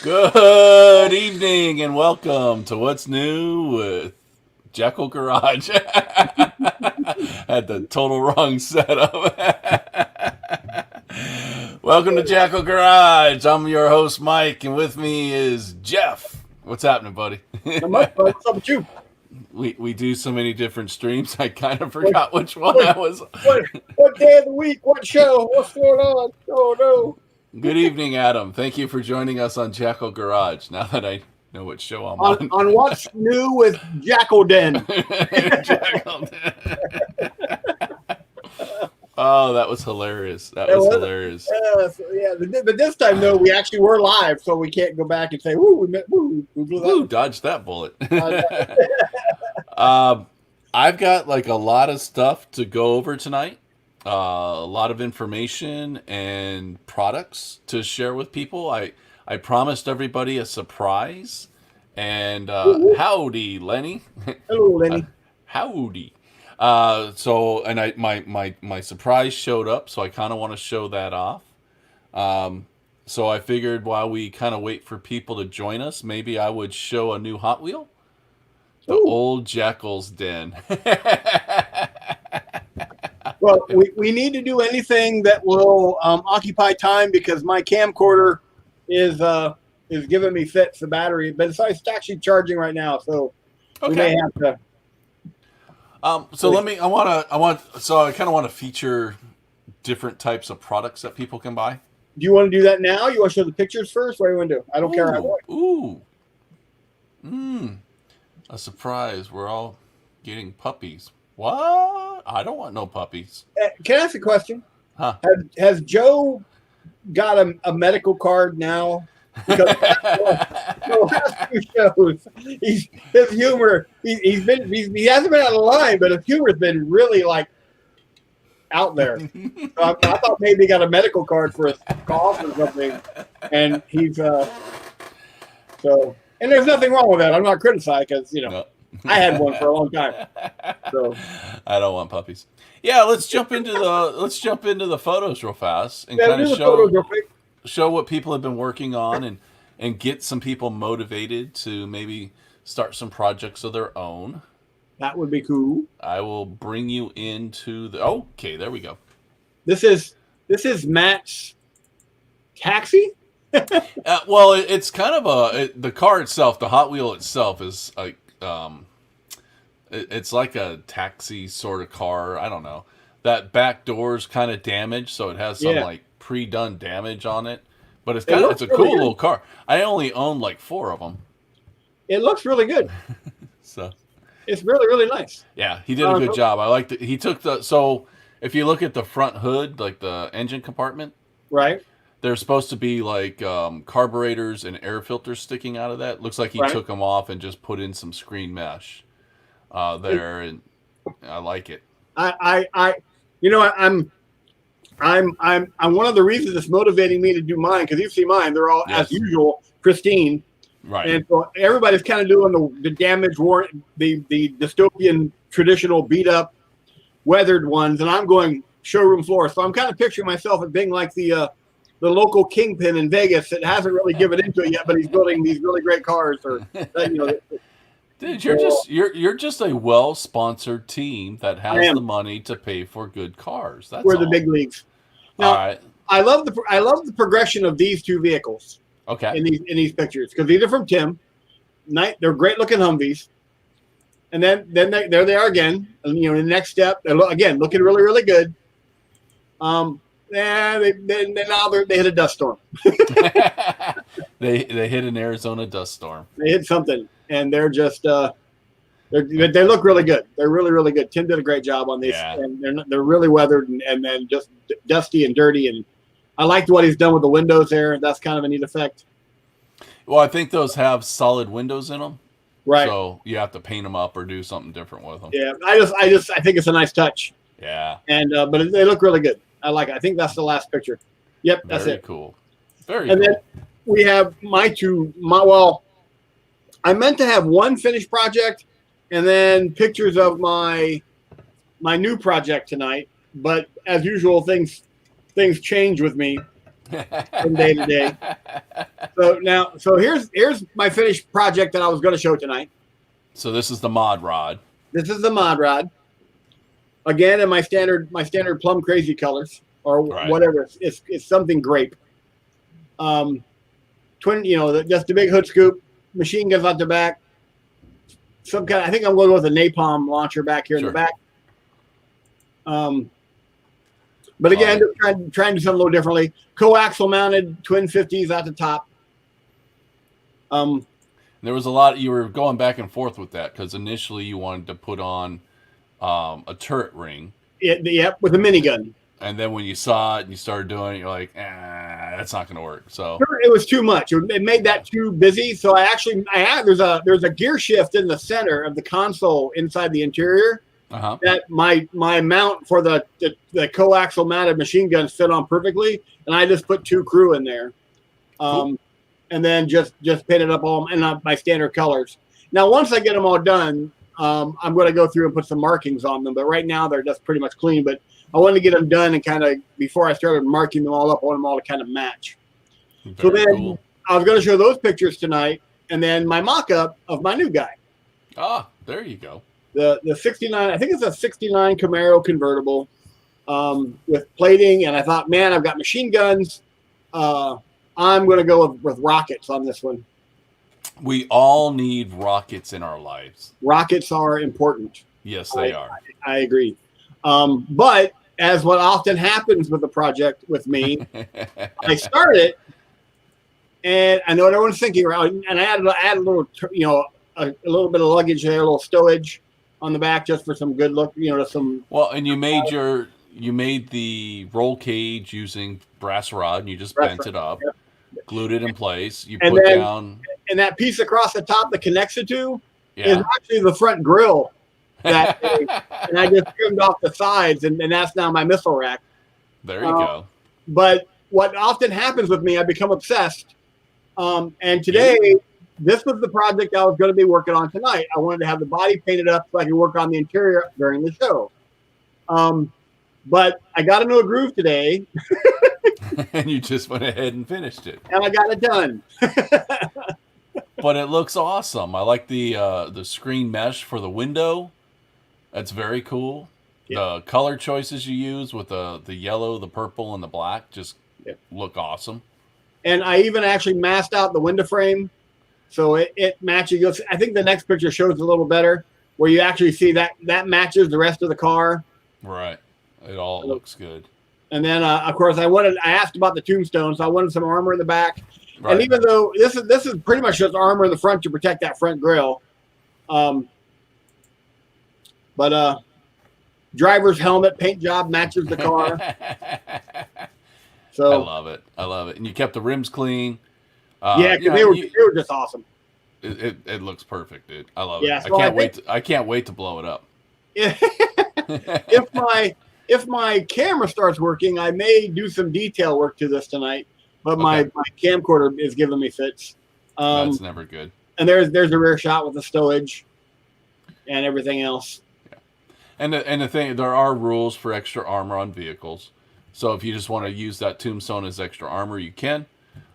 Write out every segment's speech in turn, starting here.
Good evening and welcome to What's New with Jackal Garage. Had the total wrong setup. Welcome to Jackal Garage. I'm your host, Mike, and with me is Jeff. What's happening, buddy? Not much, bud. What's up with you? we do so many different streams, I kind of What, forgot which one what, I was. what day of the week? What show? What's going on? Oh, no. Good evening, Adam. Thank you for joining us on Jackal Garage. Now that I know what show I'm On, on. on What's New with Jackal Den. Jackal. Oh, that was hilarious. That was hilarious. But this time, though, we actually were live, so we can't go back and say, woo, we blew that. Ooh, dodged that bullet. I've got like a lot of stuff to go over tonight. A lot of information and products to share with people. I promised everybody a surprise. And howdy, Lenny. Hello, Lenny. Howdy. My surprise showed up, so I kind of want to show that off. So I figured while we kind of wait for people to join us, maybe I would show a new Hot Wheel. The old Jackal's Den. Well, we need to do anything that will occupy time because my camcorder is giving me fits, the battery, but it's actually charging right now, so we may have to. I kind of want to feature different types of products that people can buy. Do you want to do that now? You want to show the pictures first? What do you want to do? I don't care. A surprise. We're all getting puppies. What? I don't want no puppies. Can I ask a question? Huh? Has Joe got a medical card now? Because the last two shows, his humor, he hasn't been out of line, but his humor's been really like out there. So I thought maybe he got a medical card for his cough or something, and he's so. And there's nothing wrong with that. I'm not criticizing because no. I had one for a long time. So I don't want puppies. Yeah, let's jump into the photos real fast and kind of show what people have been working on and get some people motivated to maybe start some projects of their own. That would be cool. I will bring you into the okay, there we go. This is Matt's taxi? Well, it's kind of the car itself, the Hot Wheel itself is like it's like a taxi sort of car. I don't know. That back door's kind of damaged, so it has some like pre-done damage on it. But it's a cool little car. I only own like 4 of them. It looks really good. So it's really, really nice. Yeah, he did a good job. I liked it. He took so if you look at the front hood, like the engine compartment, right? There's supposed to be like carburetors and air filters sticking out of that. Looks like he took them off and just put in some screen mesh there, and I like it. I'm one of the reasons it's motivating me to do mine because you see mine, they're all as usual pristine, right? And so everybody's kind of doing the damaged, the dystopian, traditional, beat up, weathered ones, and I'm going showroom floor. So I'm kind of picturing myself as being like the local kingpin in Vegas that hasn't really given into it yet, but he's building these really great cars. Or Dude, you're just a well-sponsored team that has the money to pay for good cars. We're the big leagues. Now, all right. I love the progression of these two vehicles. Okay. In these pictures because these are from Tim. They're great looking Humvees, and then there they are again. And, in the next step, they're again looking really, really good. They hit a dust storm. They hit an Arizona dust storm. They hit something, and they're just they look really good. They're really, really good. Tim did a great job on these, and they're really weathered and then just dusty and dirty. And I liked what he's done with the windows there. That's kind of a neat effect. Well, I think those have solid windows in them, right? So you have to paint them up or do something different with them. Yeah, I think it's a nice touch. Yeah, and but they look really good. I like it. I think that's the last picture. Yep, that's it. Cool. Very and cool. Then we have I meant to have one finished project and then pictures of my new project tonight. But as usual, things change with me. from day to day. So here's my finished project that I was going to show tonight. So this is the mod rod. This is the mod rod. Again, in my standard plum crazy colors or Right. whatever. It's something grape. Twin, just the big hood scoop, machine guns out the back. Some kind. I think I'm going with a napalm launcher back here in the back. But again, trying to do something a little differently. Coaxial mounted twin 50s at the top. There was a lot. You were going back and forth with that because initially you wanted to put on a turret ring. Yep, with a minigun. And then when you saw it and you started doing it, you're like, that's not going to work. So it was too much. It made that too busy. So there's a gear shift in the center of the console inside the interior. That my mount for the coaxial mounted machine guns fit on perfectly, and I just put 2 crew in there, cool. And then just painted up all in my standard colors. Now, once I get them all done, I'm going to go through and put some markings on them. But right now they're just pretty much clean. But I wanted to get them done and kind of before I started marking them all up, I want them all to kind of match. So then cool. I was going to show those pictures tonight, and then my mock-up of my new guy. Ah, there you go. The 69, I think it's a 69 Camaro convertible with plating. And I thought, man, I've got machine guns. I'm going to go with rockets on this one. We all need rockets in our lives. Rockets are important. Yes, they are. I agree. But as what often happens with the project with me, I start it, and I know what everyone's thinking around, and I added a little, a little bit of luggage there, a little stowage on the back just for some good look, some. Well, and you made the roll cage using brass rod, and you just bent it up, glued it in place. You put down, and that piece across the top that connects the two is actually the front grill. And I just trimmed off the sides, and that's now my missile rack. There you go. But what often happens with me, I become obsessed. And today, this was the project I was going to be working on tonight. I wanted to have the body painted up so I could work on the interior during the show. But I got into a groove today. And you just went ahead and finished it. And I got it done. But it looks awesome. I like the screen mesh for the window. That's very cool. The color choices you use with the yellow, the purple, and the black just look awesome. And I even actually masked out the window frame, so it matches. I think the next picture shows a little better, where you actually see that matches the rest of the car. Right. It all looks good. And then, of course, I asked about the tombstone, so I wanted some armor in the back. Right. And even though this is pretty much just armor in the front to protect that front grille. But driver's helmet paint job matches the car. So I love it. And you kept the rims clean. Because they were just awesome. It looks perfect, dude. I love it. So I can't wait to blow it up. If my camera starts working, I may do some detail work to this tonight. But my camcorder is giving me fits. That's never good. And there's a rear shot with the stowage and everything else. Yeah. And the thing, there are rules for extra armor on vehicles. So if you just want to use that tombstone as extra armor, you can.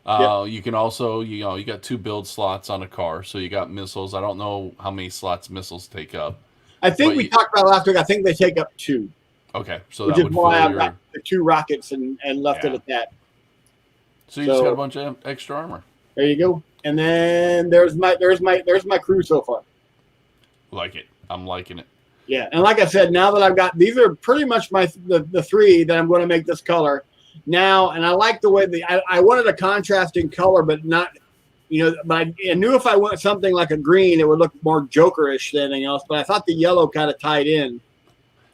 You can also, you got 2 build slots on a car, so you got missiles. I don't know how many slots missiles take up. I think we talked about last week. I think they take up 2. Okay, so which that is would why I've got the 2 rockets and left it at that. So you just got a bunch of extra armor. There you go. And then there's my crew so far. Like it. I'm liking it. Yeah, and like I said, now that I've got these are pretty much the 3 that I'm going to make this color now, and I like the way I wanted a contrasting color, but not, but I knew if I went something like a green, it would look more Jokerish than anything else. But I thought the yellow kind of tied in.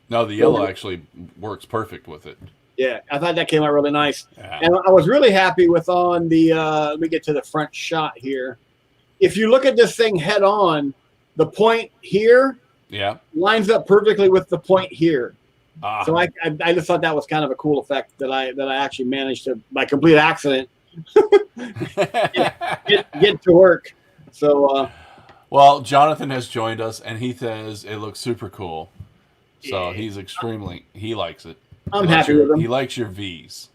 No, the yellow actually works perfect with it. Yeah, I thought that came out really nice, yeah. And I was really happy with on the. Let me get to the front shot here. If you look at this thing head on, the point here. Yeah. Lines up perfectly with the point here. So I just thought that was kind of a cool effect that I actually managed to, by complete accident, get to work. So well, Jonathan has joined us and he says it looks super cool. So he's he likes it. I'm happy with him. He likes your V's.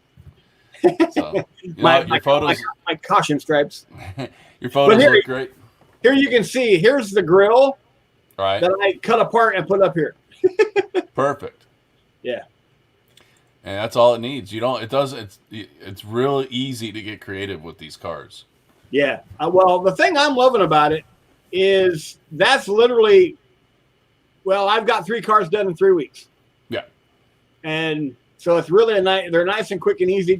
So my, your my, my, photos my caution stripes. your But photos look great. here you can see, here's the grill All right, that I cut apart and put up here. perfect. Yeah. And that's all it needs. You don't. It does. It's real easy to get creative with these cars. Yeah. Well, the thing I'm loving about it is that's literally, well, I've got 3 cars done in 3 weeks. Yeah. And so it's really they're nice and quick and easy.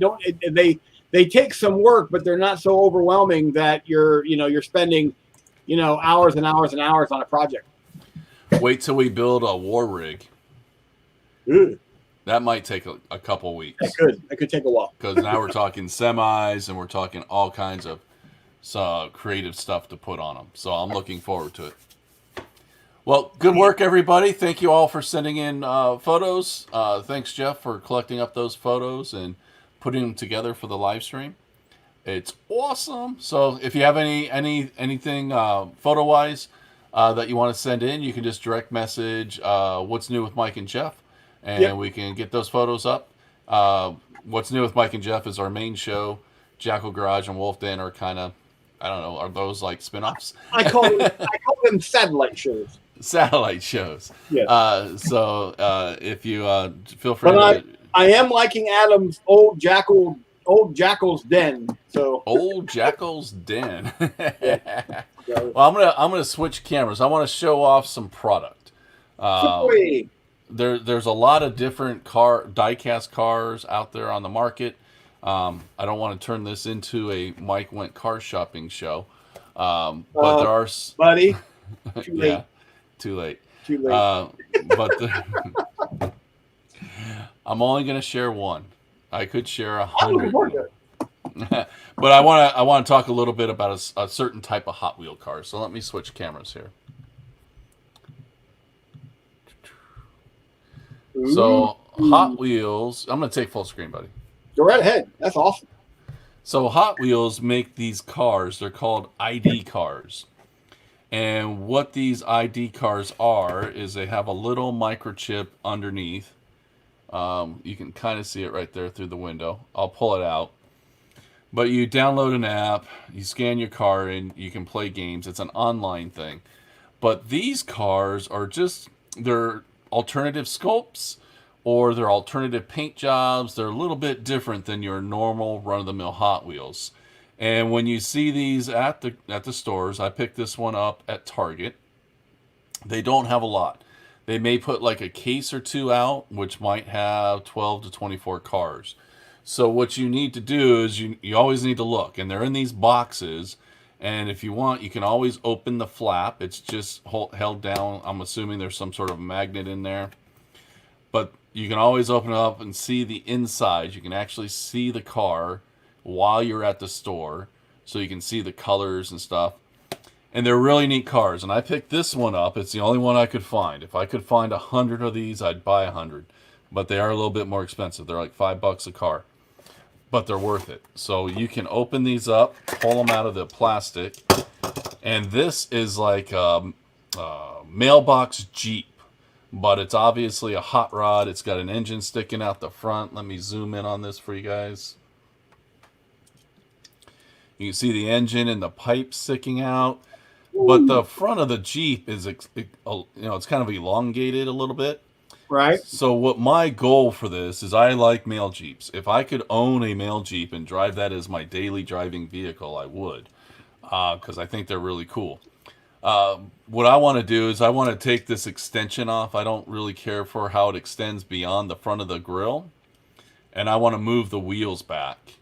They take some work, but they're not so overwhelming that you're spending, hours and hours and hours on a project. Wait till we build a war rig. Ooh, That might take a couple weeks. that could take a while. Because now we're talking semis and we're talking all kinds of creative stuff to put on them. So I'm looking forward to it. Well, good work, everybody. Thank you all for sending in photos. Thanks, Jeff, for collecting up those photos and putting them together for the live stream. It's awesome. So if you have anything photo wise that you want to send in, you can just direct message What's New with Mike and Jeff, and we can get those photos up. What's New with Mike and Jeff is our main show. Jackal Garage and Wolf Den are kind of, I don't know, are those like spin-offs? I call them satellite shows. Satellite shows. Yeah. So if you feel free But I am liking Adam's old Jackal's Den. So old Jackal's Den. Yeah. Well, I'm gonna switch cameras. I want to show off some product. There's a lot of different diecast cars out there on the market. I don't want to turn this into a Mike went car shopping show, but there are buddy. Too late. Yeah, too late. Too late. But I'm only gonna share one. I could share 100. But I want to talk a little bit about a certain type of Hot Wheel car. So let me switch cameras here. Ooh. So Hot Wheels, I'm going to take full screen, buddy. Go right ahead. That's awesome. So Hot Wheels make these cars. They're called ID cars. And what these ID cars are is they have a little microchip underneath. You can kind of see it right there through the window. I'll pull it out. But you download an app, you scan your car in, you can play games. It's an online thing. But these cars are they're alternative sculpts or they're alternative paint jobs. They're a little bit different than your normal run-of-the-mill Hot Wheels. And when you see these at the stores, I picked this one up at Target. They don't have a lot. They may put like a case or two out, which might have 12 to 24 cars. So what you need to do is you always need to look. And they're in these boxes. And if you want, you can always open the flap. It's just held down. I'm assuming there's some sort of magnet in there. But you can always open it up and see the inside. You can actually see the car while you're at the store. So you can see the colors and stuff. And they're really neat cars. And I picked this one up. It's the only one I could find. If I could find 100 of these, I'd buy 100. But they are a little bit more expensive. They're like $5 a car. But they're worth it. So you can open these up, pull them out of the plastic. And this is like a mailbox Jeep. But it's obviously a hot rod. It's got an engine sticking out the front. Let me zoom in on this for you guys. You can see the engine and the pipes sticking out. But the front of the Jeep is, it's kind of elongated a little bit. Right. So what my goal for this is I like mail Jeeps. If I could own a mail Jeep and drive that as my daily driving vehicle, I would. Because I think they're really cool. What I want to do is I want to take this extension off. I don't really care for how it extends beyond the front of the grill. And I want to move the wheels back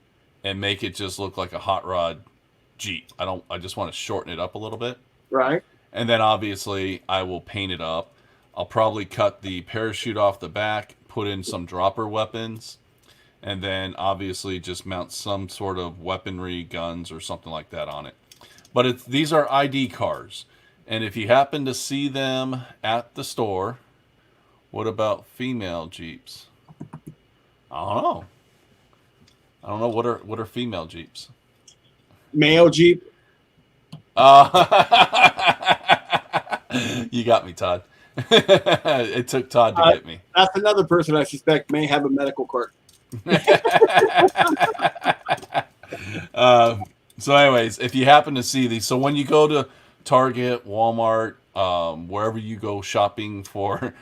and make it just look like a hot rod Jeep. I just want to shorten it up a little bit. Right. And then obviously I will paint it up. I'll probably cut the parachute off the back, put in some dropper weapons, and then obviously just mount some sort of weaponry, guns, or something like that on it. But these are ID cars. And if you happen to see them at the store, what about female Jeeps? I don't know. What are female Jeeps? Male Jeep. You got me, Todd. It took Todd to get me. That's another person I suspect may have a medical cart. So, anyways, if you happen to see these, so when you go to Target, Walmart, wherever you go shopping for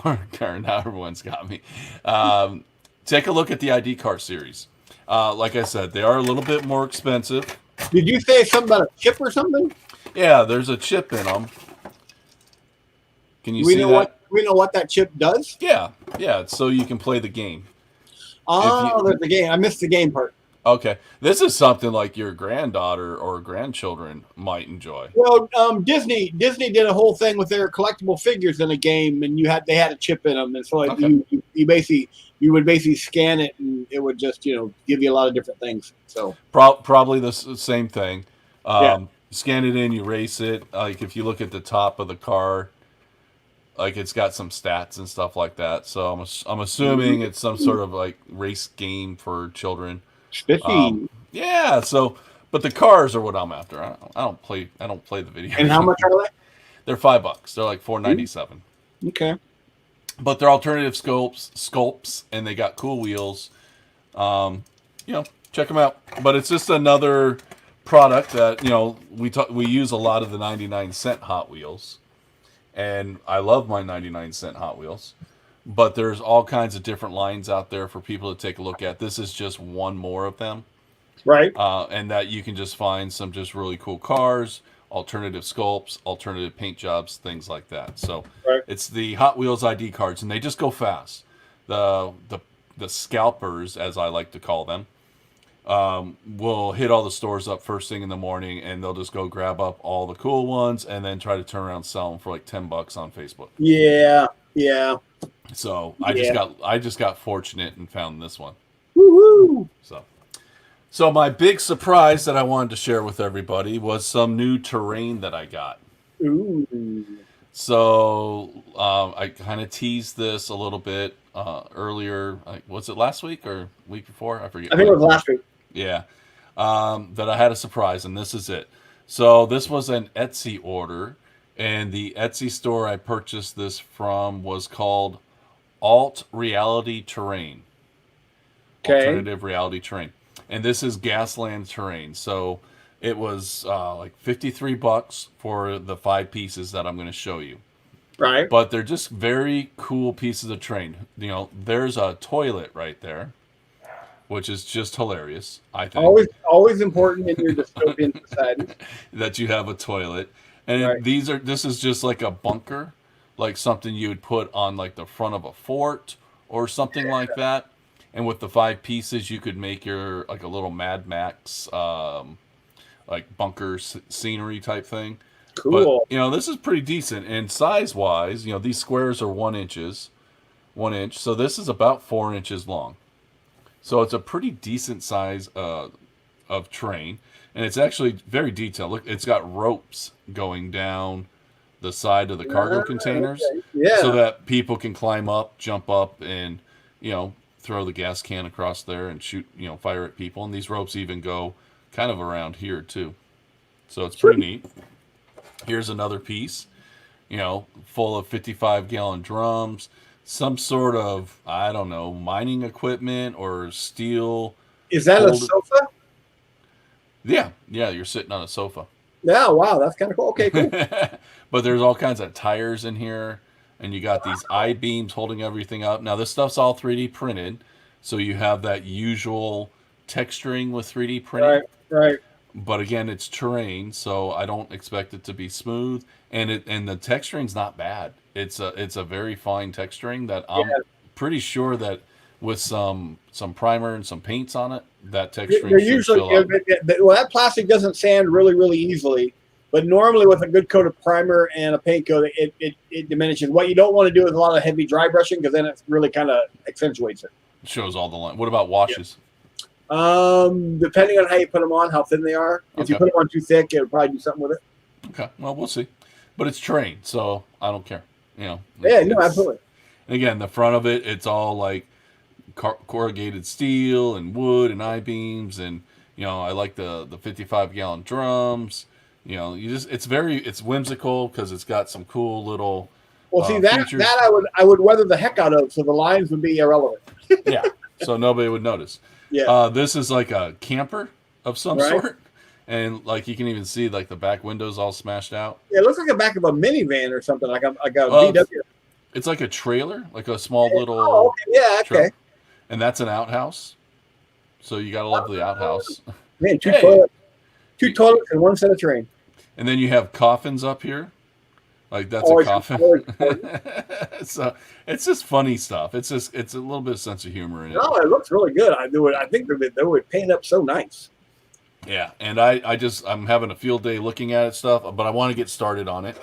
now everyone's got me. Um, Take a look at the ID card series. Like I said, they are a little bit more expensive. Did you say something about a chip or something? Yeah, there's a chip in them. Can you Do we see know that? what that chip does? Yeah, yeah. It's so you can play the game. If Oh, you there's the game. I missed the game part. Okay, this is something like your granddaughter or grandchildren might enjoy. Well, Disney did a whole thing with their collectible figures in a game, and they had a chip in them, and so Okay. you would basically scan it, and it would just give you a lot of different things. So Probably the same thing. yeah, Scan it in, you race it. Like if you look at the top of the car, like it's got some stats and stuff like that. So I'm assuming it's some sort of like race game for children. Um, spiffy. yeah. So, but the cars are what I'm after. I don't play the video And how game. much are They're $5. They're like they? $4.97. Okay, But they're alternative sculpts, and they got cool wheels. Um, Check them out. But it's just another product that we use a lot of the 99-cent Hot Wheels, and I love my 99-cent Hot Wheels. But there's all kinds of different lines out there for people to take a look at. This is just one more of them, right, and that you can just find some just really cool cars, alternative sculpts, alternative paint jobs, things like that. So right. it's the Hot Wheels ID cards, and they just go fast. The scalpers, as I like to call them, will hit all the stores up first thing in the morning, and they'll just go grab up all the cool ones, and then try to turn around and sell them for like $10 on Facebook. Yeah, yeah, So yeah. I just got fortunate and found this one. Woohoo! So my big surprise that I wanted to share with everybody was some new terrain that I got. Ooh. So I kind of teased this a little bit earlier. Was it last week or week before? I forget. I think it was last week. Yeah, that I had a surprise, and this is it. So this was an Etsy order, and the Etsy store I purchased this from was called Alt Reality Terrain. Okay, Alternative reality terrain, and this is Gasland terrain. So it was like $53 for the 5 pieces that I'm going to show you. right. But they're just very cool pieces of terrain. There's a toilet right there, which is just hilarious. I think Always important in your dystopian society. that you have a toilet, and Right. this is just like a bunker, like something you would put on like the front of a fort or something like that. And with the 5 pieces, you could make your like a little Mad Max like bunker scenery type thing. But Cool. this is pretty decent, and size wise, these squares are 1 inch, so this is about 4 inches long. So it's a pretty decent size of terrain, and it's actually very detailed. Look, it's got ropes going down the side of the cargo containers, Okay. so Yeah. that people can climb up, jump up, and throw the gas can across there and shoot, fire at people. And these ropes even go kind of around here too, so it's pretty Sweet. neat. Here's another piece, full of 55-gallon drums, some sort of, I don't know, mining equipment or steel. Is that a Hold, sofa? yeah, yeah, you're sitting on a sofa. Yeah. Wow. That's kind of cool. Okay. Cool. But there's all kinds of tires in here, and you got these I-beams holding everything up. Now, this stuff's all 3D printed, so you have that usual texturing with 3D printing. Right. Right. But again, it's terrain, so I don't expect it to be smooth, and the texturing's not bad. It's a very fine texturing that I'm Yeah. pretty sure that with some primer and some paints on it, that They're texturing should usually fill up. well. That plastic doesn't sand really, really easily, but normally with a good coat of primer and a paint coat, it diminishes. What you don't want to do is a lot of heavy dry brushing because then it really kind of accentuates it. Shows all the line. What about washes? Depending on how you put them on, how thin they are. If you Okay. put them on too thick, it'll probably do something with it. Okay. Well, we'll see. But it's terrain, so I don't care. Yeah, no, It's absolutely. again the front of it. It's all like corrugated steel and wood and I-beams, and I like the 55-gallon drums. It's whimsical because it's got some cool little Well, see that features. I would weather the heck out of, so the lines would be irrelevant. Yeah, so nobody would notice. Yeah. This is like a camper of some Right. sort, and like you can even see like the back windows all smashed out. Yeah, it looks like the back of a minivan or something, like a Uh, VW. it's like a trailer, like a small Oh, little okay. Yeah, trailer, okay. and that's an outhouse. So you gotta love the outhouse. Man, Hey, two toilets and one set of train. and then you have coffins up here. Like that's a Always, coffin. always important. So it's just funny stuff. It's a little bit of sense of humor in it. No, it looks really good. I do it. I think they would paint up so nice. Yeah, and I'm having a field day looking at it stuff, but I want to get started on it.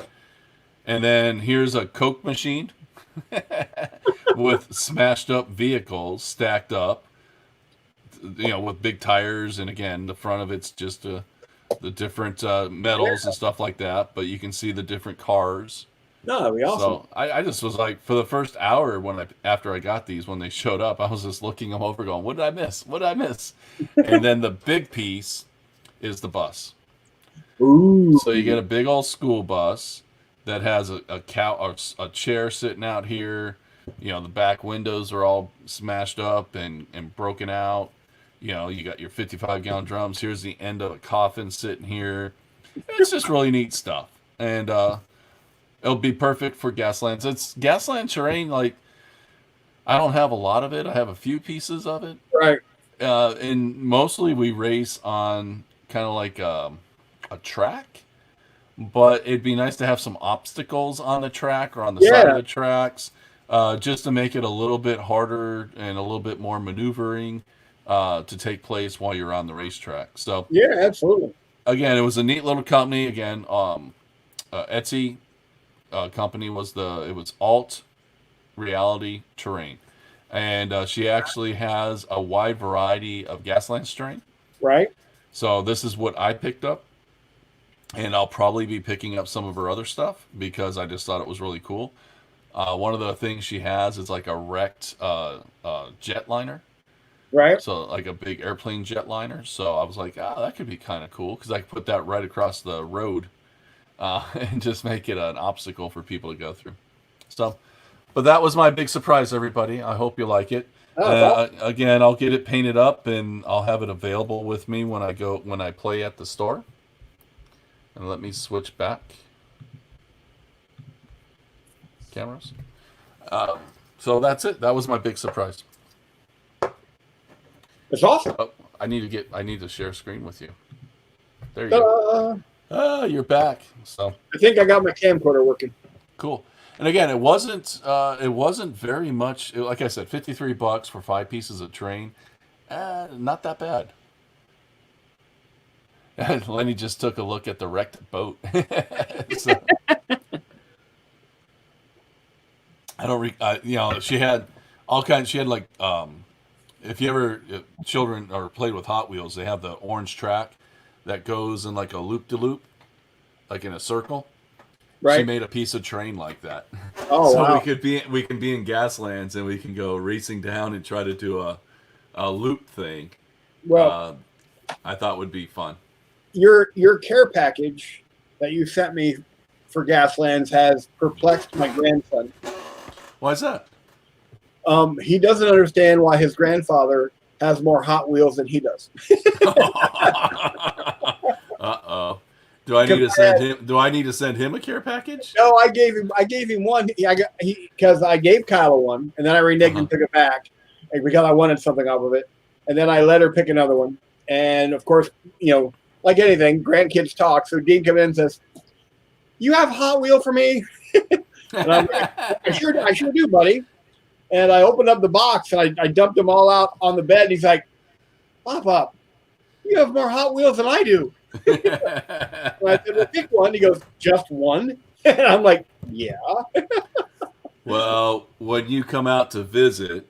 And then here's a Coke machine with smashed up vehicles stacked up, with big tires, and again, the front of it's just the different metals and stuff like that. But you can see the different cars. No, that'd be awesome. So I just was like, for the first hour after I got these, when they showed up, I was just looking them over, going, "What did I miss? What did I miss?" And then the big piece is the bus. Ooh. So you get a big old school bus that has a cow or a chair sitting out here. The back windows are all smashed up and broken out. You got your 55-gallon drums. Here's the end of a coffin sitting here. It's just really neat stuff. And it'll be perfect for Gaslands. It's Gasland terrain. Like, I don't have a lot of it. I have a few pieces of it. Right. And mostly we race on kind of like a track. But it'd be nice to have some obstacles on the track or on the side of the tracks, just to make it a little bit harder and a little bit more maneuvering to take place while you're on the racetrack. So Yeah, absolutely. again, it was a neat little company. Again, Etsy company it was Alt Reality Terrain, and she actually has a wide variety of Gaslands terrain. Right. So this is what I picked up. And I'll probably be picking up some of her other stuff because I just thought it was really cool. One of the things she has is like a wrecked jetliner. Right. So like a big airplane jetliner. So I was like, that could be kind of cool because I could put that right across the road and just make it an obstacle for people to go through. So, but that was my big surprise, everybody. I hope you like it. Again, I'll get it painted up and I'll have it available with me when I play at the store. And let me switch back cameras. So that's it. That was my big surprise. It's awesome. Oh, I need to share screen with you. There you go. You're back. So I think I got my camcorder working. cool. And again, it wasn't very much. Like I said, $53 for 5 pieces of terrain. Not that bad. Lenny just took a look at the wrecked boat. So, I don't, she had all kinds. She had like, if you ever children or played with Hot Wheels, they have the orange track that goes in like a loop de loop, like in a circle. Right. She made a piece of train like that. Oh, so wow. we can be in Gaslands and we can go racing down and try to do a loop thing. Well, I thought would be fun. Your care package that you sent me for Gaslands has perplexed my grandson. Why is that? He doesn't understand why his grandfather has more Hot Wheels than he does. Uh-oh. Do I need to send him a care package? No, I gave him one. Because I gave Kyla one, and then I reneged and took it back because I wanted something off of it, and then I let her pick another one. And of course, like anything, grandkids talk. So Dean comes in and says, "You have a Hot Wheel for me?" And I'm like, I sure do, buddy. And I opened up the box and I dumped them all out on the bed. And he's like, "Pop, you have more Hot Wheels than I do." And I said, "Well, pick one." He goes, "Just one?" And I'm like, "Yeah." Well, when you come out to visit,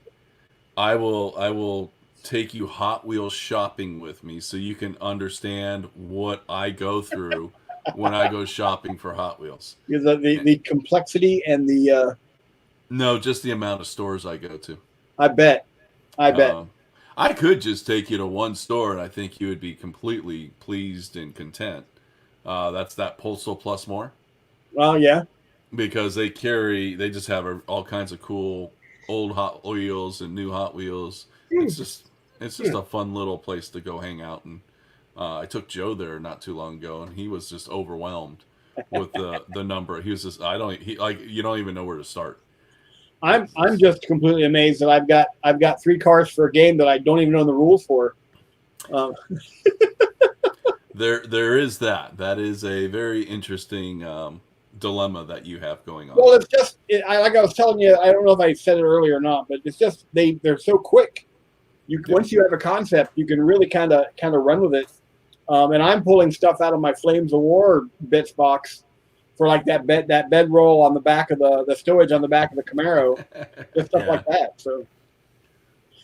I will take you Hot Wheels shopping with me so you can understand what I go through when I go shopping for Hot Wheels. The complexity and the No, just the amount of stores I go to. I bet. I could just take you to one store and I think you would be completely pleased and content. That's that Postal Plus More. Well, yeah. Because they just have all kinds of cool old Hot Wheels and new Hot Wheels. it's just a fun little place to go hang out. And I took Joe there not too long ago, and he was just overwhelmed with the number. He was just you don't even know where to start. I'm just completely amazed that I've got 3 cars for a game that I don't even know the rules for. Um, There is that. That is a very interesting dilemma that you have going on. well, it's just like I was telling you. I don't know if I said it earlier or not, but it's just they're so quick. Once you have a concept, you can really kind of run with it. And I'm pulling stuff out of my Flames of War bits box for like that bedroll on the back of the stowage on the back of the Camaro, just stuff like that. So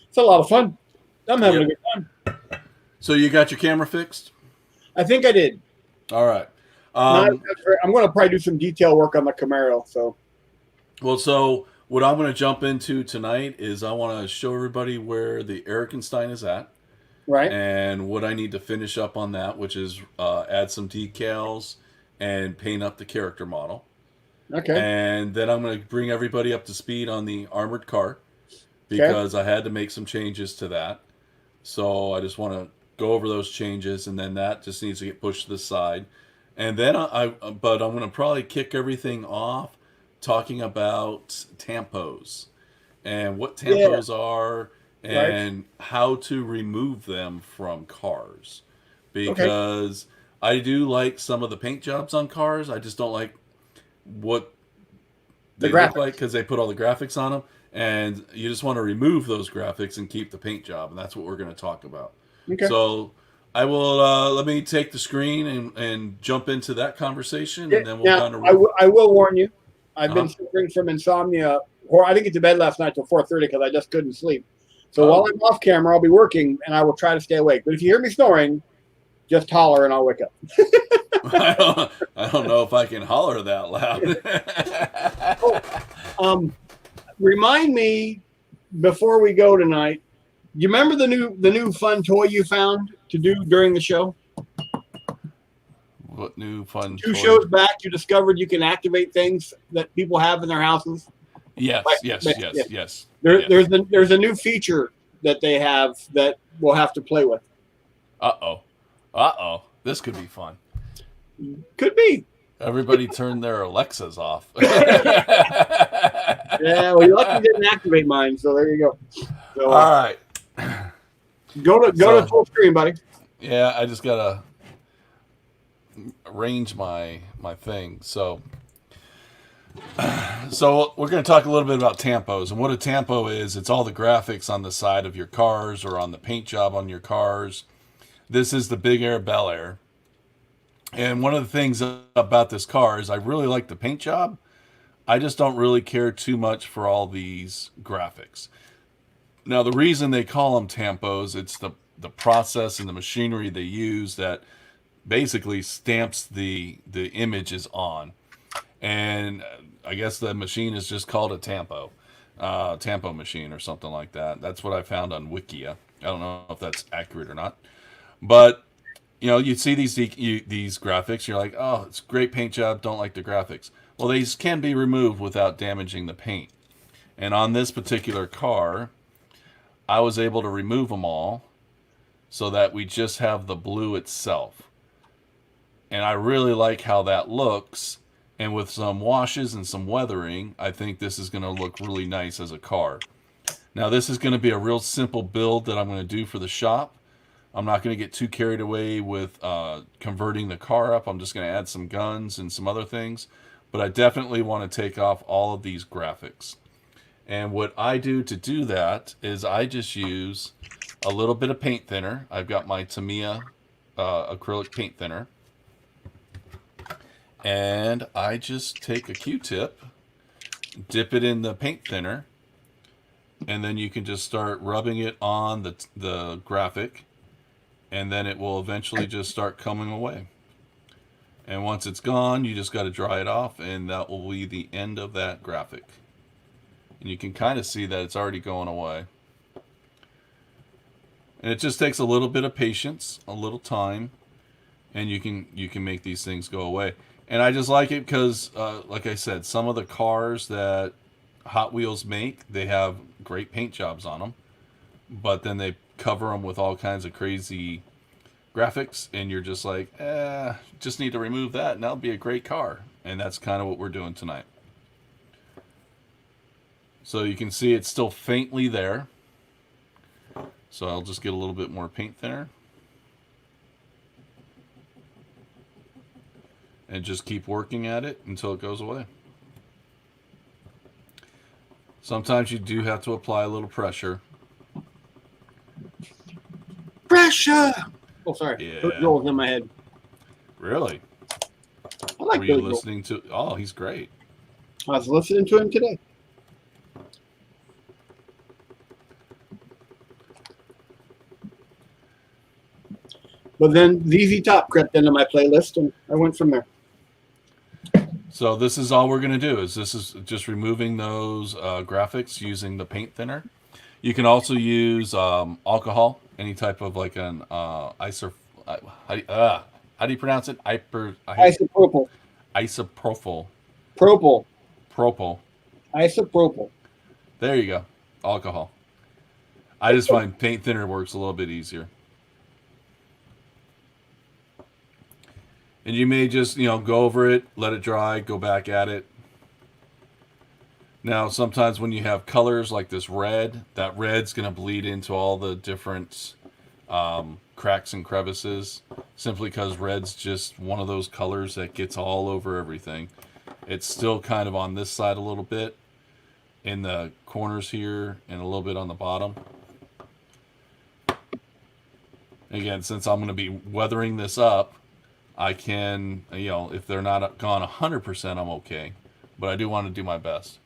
it's a lot of fun. I'm having a good time. So you got your camera fixed? I think I did. All right. I'm going to probably do some detail work on the Camaro. So what I'm going to jump into tonight is I want to show everybody where the Erikenstein is at. Right. And what I need to finish up on that, which is add some decals and paint up the character model. Okay. And then I'm going to bring everybody up to speed on the armored car because I had to make some changes to that. So I just want to go over those changes, and then that just needs to get pushed to the side. And then but I'm going to probably kick everything off talking about tampos and what tampos are and how to remove them from cars. Because I do like some of the paint jobs on cars. I just don't like what they look like because they put all the graphics on them. And you just want to remove those graphics and keep the paint job. And that's what we're going to talk about. Okay. So I will let me take the screen and jump into that conversation, and then we'll kind of. I will warn you, I've been suffering from insomnia, or I didn't get to bed last night till 4:30 because I just couldn't sleep. So while I'm off camera, I'll be working, and I will try to stay awake. But if you hear me snoring, just holler, and I'll wake up. I don't know if I can holler that loud. Remind me before we go tonight. Do you remember the new fun toy you found to do during the show? What new fun toy? 2 shows back, you discovered you can activate things that people have in their houses. Yes. There's a new feature that they have that we'll have to play with. This could be fun. Could be. Everybody turn their Alexas off. Yeah, well, you're lucky you didn't activate mine, so there you go. So, all right. Go to full screen, buddy. Yeah, I just gotta arrange my thing. So we're gonna talk a little bit about tampos. And what a tampo is, it's all the graphics on the side of your cars or on the paint job on your cars. This is the Big Air Bel Air. And one of the things about this car is I really like the paint job. I just don't really care too much for all these graphics. Now, the reason they call them tampos, it's the process and the machinery they use that basically stamps the images on. And I guess the machine is just called a tampo machine or something like that. That's what I found on Wikia. I don't know if that's accurate or not. But, you see these graphics, you're like, oh, it's a great paint job, don't like the graphics. Well, these can be removed without damaging the paint. And on this particular car, I was able to remove them all so that we just have the blue itself. And I really like how that looks. And with some washes and some weathering, I think this is going to look really nice as a car. Now, this is going to be a real simple build that I'm going to do for the shop. I'm not going to get too carried away with converting the car up. I'm just going to add some guns and some other things. But I definitely want to take off all of these graphics. And what I do to do that is I just use a little bit of paint thinner. I've got my Tamiya acrylic paint thinner. And I just take a Q-tip, dip it in the paint thinner, and then you can just start rubbing it on the graphic, and then it will eventually just start coming away. And once it's gone, you just got to dry it off, and that will be the end of that graphic. And you can kind of see that it's already going away. And it just takes a little bit of patience, a little time, and you can make these things go away. And I just like it because, like I said, some of the cars that Hot Wheels make, they have great paint jobs on them. but then they cover them with all kinds of crazy graphics, and you're just like, just need to remove that, and that'll be a great car. And that's kind of what we're doing tonight. So you can see it's still faintly there. So I'll just get a little bit more paint thinner. And just keep working at it until it goes away. Sometimes you do have to apply a little pressure. Pressure! Oh, sorry. Yeah. Joel's in my head. Really? I like Were you Billy Joel. listening to? Oh, he's great. I was listening to him today. But then ZZ Top crept into my playlist, and I went from there. So this is all we're going to do. This is just removing those graphics using the paint thinner. You can also use alcohol, any type of like an how do you pronounce it? Isopropyl. Isopropyl. Propyl. Propyl. Isopropyl. There you go. Alcohol. I just find paint thinner works a little bit easier. And you may just, go over it, let it dry, go back at it. Now, sometimes when you have colors like this red, that red's going to bleed into all the different cracks and crevices, simply because red's just one of those colors that gets all over everything. It's still kind of on this side a little bit, in the corners here, and a little bit on the bottom. Again, since I'm going to be weathering this up, I can, if they're not gone 100%, I'm okay. But I do want to do my best.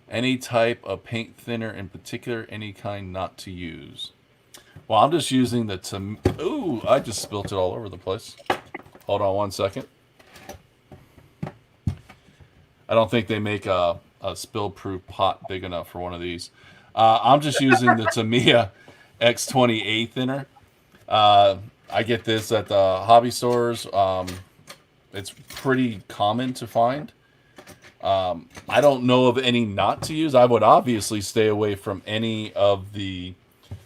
Any type of paint thinner in particular, any kind not to use. Well, I'm just using the Ooh, I just spilt it all over the place. Hold on one second. I don't think they make a spill-proof pot big enough for one of these. I'm just using the Tamiya X20A thinner. I get this at the hobby stores. It's pretty common to find. I don't know of any not to use. I would obviously stay away from any of the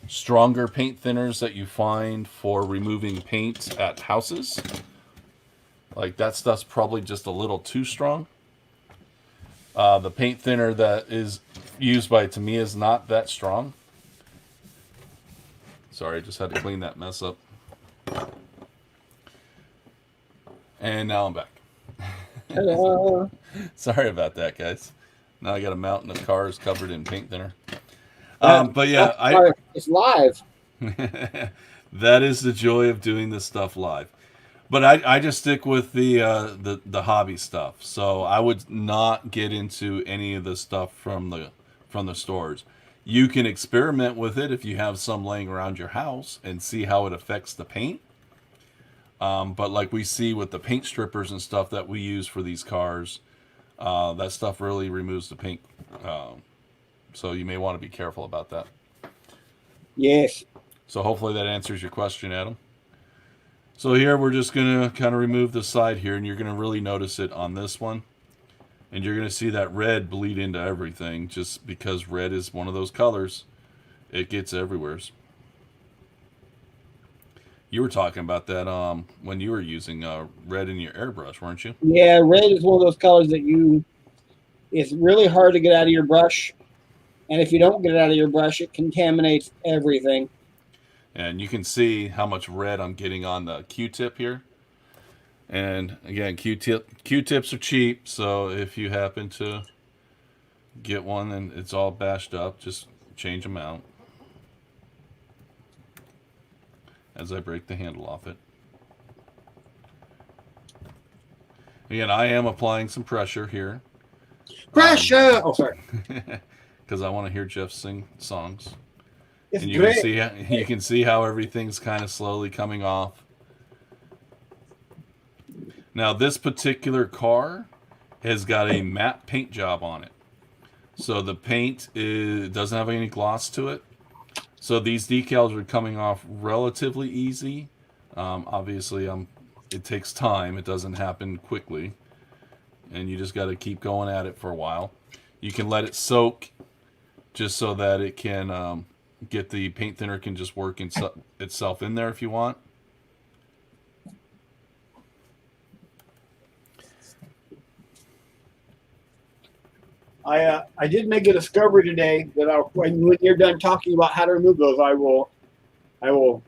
stronger paint thinners that you find for removing paint at houses. Like, that stuff's probably just a little too strong. The paint thinner that is used by Tamiya is not that strong. Sorry, I just had to clean that mess up. And now I'm back. Hello. Sorry about that, guys. Now I got a mountain of cars covered in paint thinner. But yeah, it's live. that is the joy of doing this stuff live. But I just stick with the hobby stuff. So I would not get into any of the stuff from the stores. You can experiment with it if you have some laying around your house and see how it affects the paint. But like we see with the paint strippers and stuff that we use for these cars, that stuff really removes the paint. So you may want to be careful about that. Yes. So hopefully that answers your question, Adam. So here we're just going to kind of remove the side here, and you're going to really notice it on this one. And you're going to see that red bleed into everything, just because red is one of those colors. It gets everywhere. You were talking about that when you were using red in your airbrush, weren't you? Yeah, red is one of those colors that it's really hard to get out of your brush. And if you don't get it out of your brush, it contaminates everything. And you can see how much red I'm getting on the Q-tip here. And again, Q-tips are cheap, so if you happen to get one and it's all bashed up, just change them out. As I break the handle off it. Again, I am applying some pressure here. Pressure! Sorry. Because I want to hear Jeff sing songs. It's and you can see how everything's kind of slowly coming off. Now, this particular car has got a matte paint job on it. So the paint doesn't have any gloss to it. So these decals are coming off relatively easy. Obviously, it takes time. It doesn't happen quickly. And you just got to keep going at it for a while. You can let it soak just so that it can get the paint thinner can just work itself in there if you want. I did make a discovery today that when you're done talking about how to remove those, I will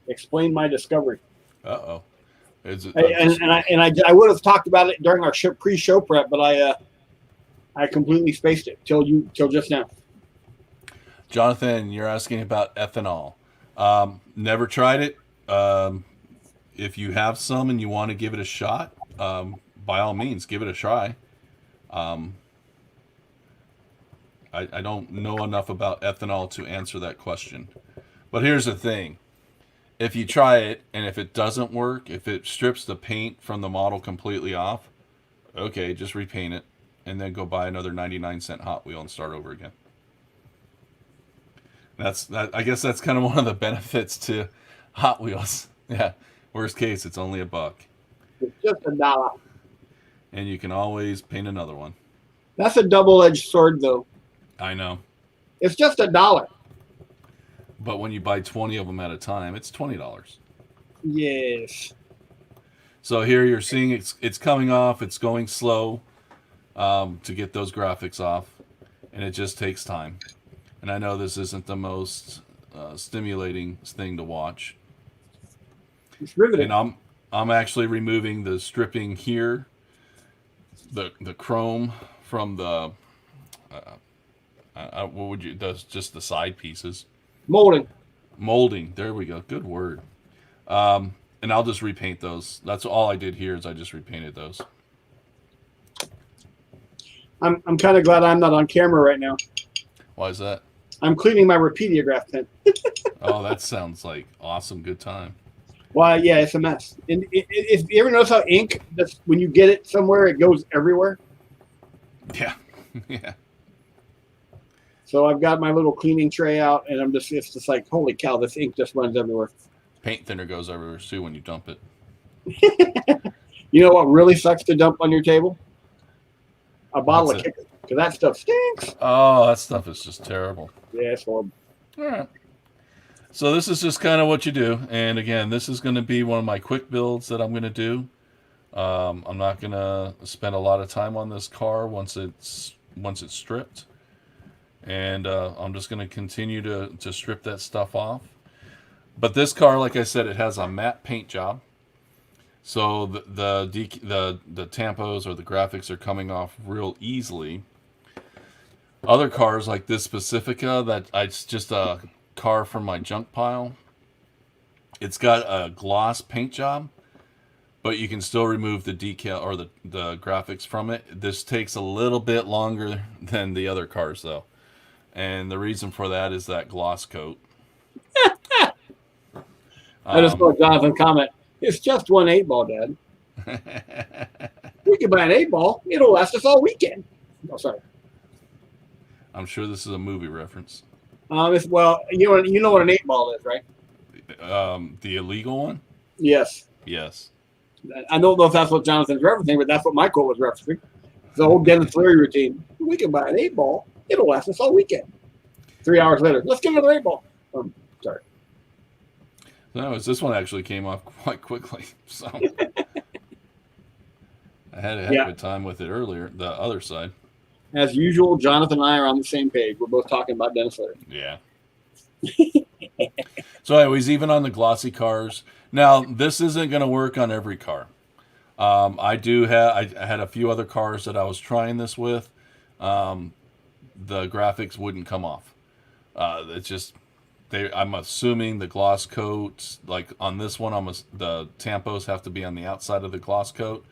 explain my discovery. Uh-oh. Is it, I would have talked about it during our pre-show prep, but I completely spaced it till just now. Jonathan, you're asking about ethanol. Never tried it. If you have some and you want to give it a shot, by all means, give it a try. I don't know enough about ethanol to answer that question. But here's the thing. If you try it and if it doesn't work, if it strips the paint from the model completely off, okay, just repaint it and then go buy another 99-cent Hot Wheel and start over again. I guess that's kind of one of the benefits to Hot Wheels. Yeah. Worst case, it's only $1. It's just $1. And you can always paint another one. That's a double-edged sword, though. I know. It's just $1. But when you buy 20 of them at a time, it's $20. Yes. So here you're seeing it's coming off. It's going slow to get those graphics off. And it just takes time. And I know this isn't the most stimulating thing to watch. It's riveting. And I'm actually removing the stripping here, the chrome from the what would you? Just the side pieces. Molding. There we go. Good word. And I'll just repaint those. That's all I did here is I just repainted those. I'm kind of glad I'm not on camera right now. Why is that? I'm cleaning my Repeatograph pen. Oh, that sounds like awesome. Good time. Well, yeah, it's a mess. And if you ever notice how ink, when you get it somewhere, it goes everywhere. Yeah. Yeah. So I've got my little cleaning tray out, and it's just like, holy cow, this ink just runs everywhere. Paint thinner goes everywhere too when you dump it. You know what really sucks to dump on your table? A bottle of Kicker, because that stuff stinks. Oh, that stuff is just terrible. Yeah, it's horrible. All right. So this is just kind of what you do. And again, this is going to be one of my quick builds that I'm going to do. I'm not going to spend a lot of time on this car once it's stripped. And I'm just going to continue to strip that stuff off. But this car, like I said, it has a matte paint job. So the tampos or the graphics are coming off real easily. Other cars like this Pacifica, it's just a car from my junk pile. It's got a gloss paint job, but you can still remove the decal or the graphics from it. This takes a little bit longer than the other cars, though. And the reason for that is that gloss coat. I just saw Jonathan comment. It's just one 8-ball, Dad. We can buy an 8-ball. It'll last us all weekend. Oh, sorry. I'm sure this is a movie reference. Well, you know what an 8-ball is, right? The illegal one? Yes. Yes. I don't know if that's what Jonathan's referencing, but that's what my quote was referencing. The old Dennis Leary routine. We can buy an 8-ball. It'll last us all weekend. 3 hours later, let's get another 8-ball. Sorry. No, this one actually came off quite quickly. So I had a good time with it earlier, the other side. As usual, Jonathan and I are on the same page. We're both talking about Dennis Leary. Yeah. So anyways, even on the glossy cars. Now, this isn't going to work on every car. I had a few other cars that I was trying this with. The graphics wouldn't come off. It's just I'm assuming the gloss coat, like on this one, the tampos have to be on the outside of the gloss coat,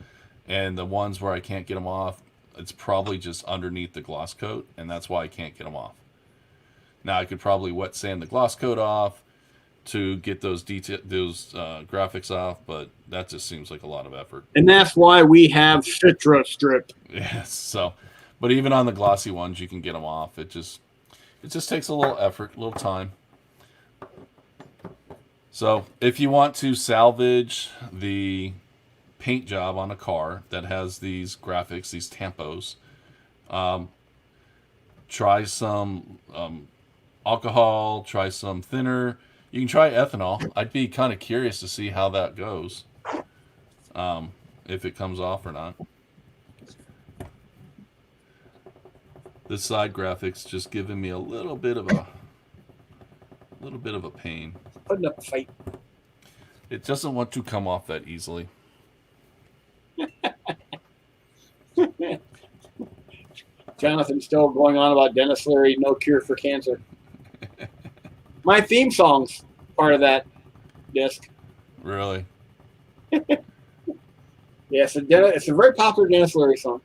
and the ones where I can't get them off, it's probably just underneath the gloss coat, and that's why I can't get them off. Now I could probably wet sand the gloss coat off to get those graphics off, but that just seems like a lot of effort. And that's why we have Citra Strip. Yes. So, but even on the glossy ones, you can get them off. It just takes a little effort, a little time. So if you want to salvage the paint job on a car that has these graphics, these tampos, try some alcohol, try some thinner. You can try ethanol. I'd be kind of curious to see how that goes, if it comes off or not. This side graphic's just giving me a little bit of a pain. Putting up a fight. It doesn't want to come off that easily. Jonathan's still going on about Dennis Leary, no cure for cancer. My theme song's part of that disc. Really? Yes, it's a very popular Dennis Leary song.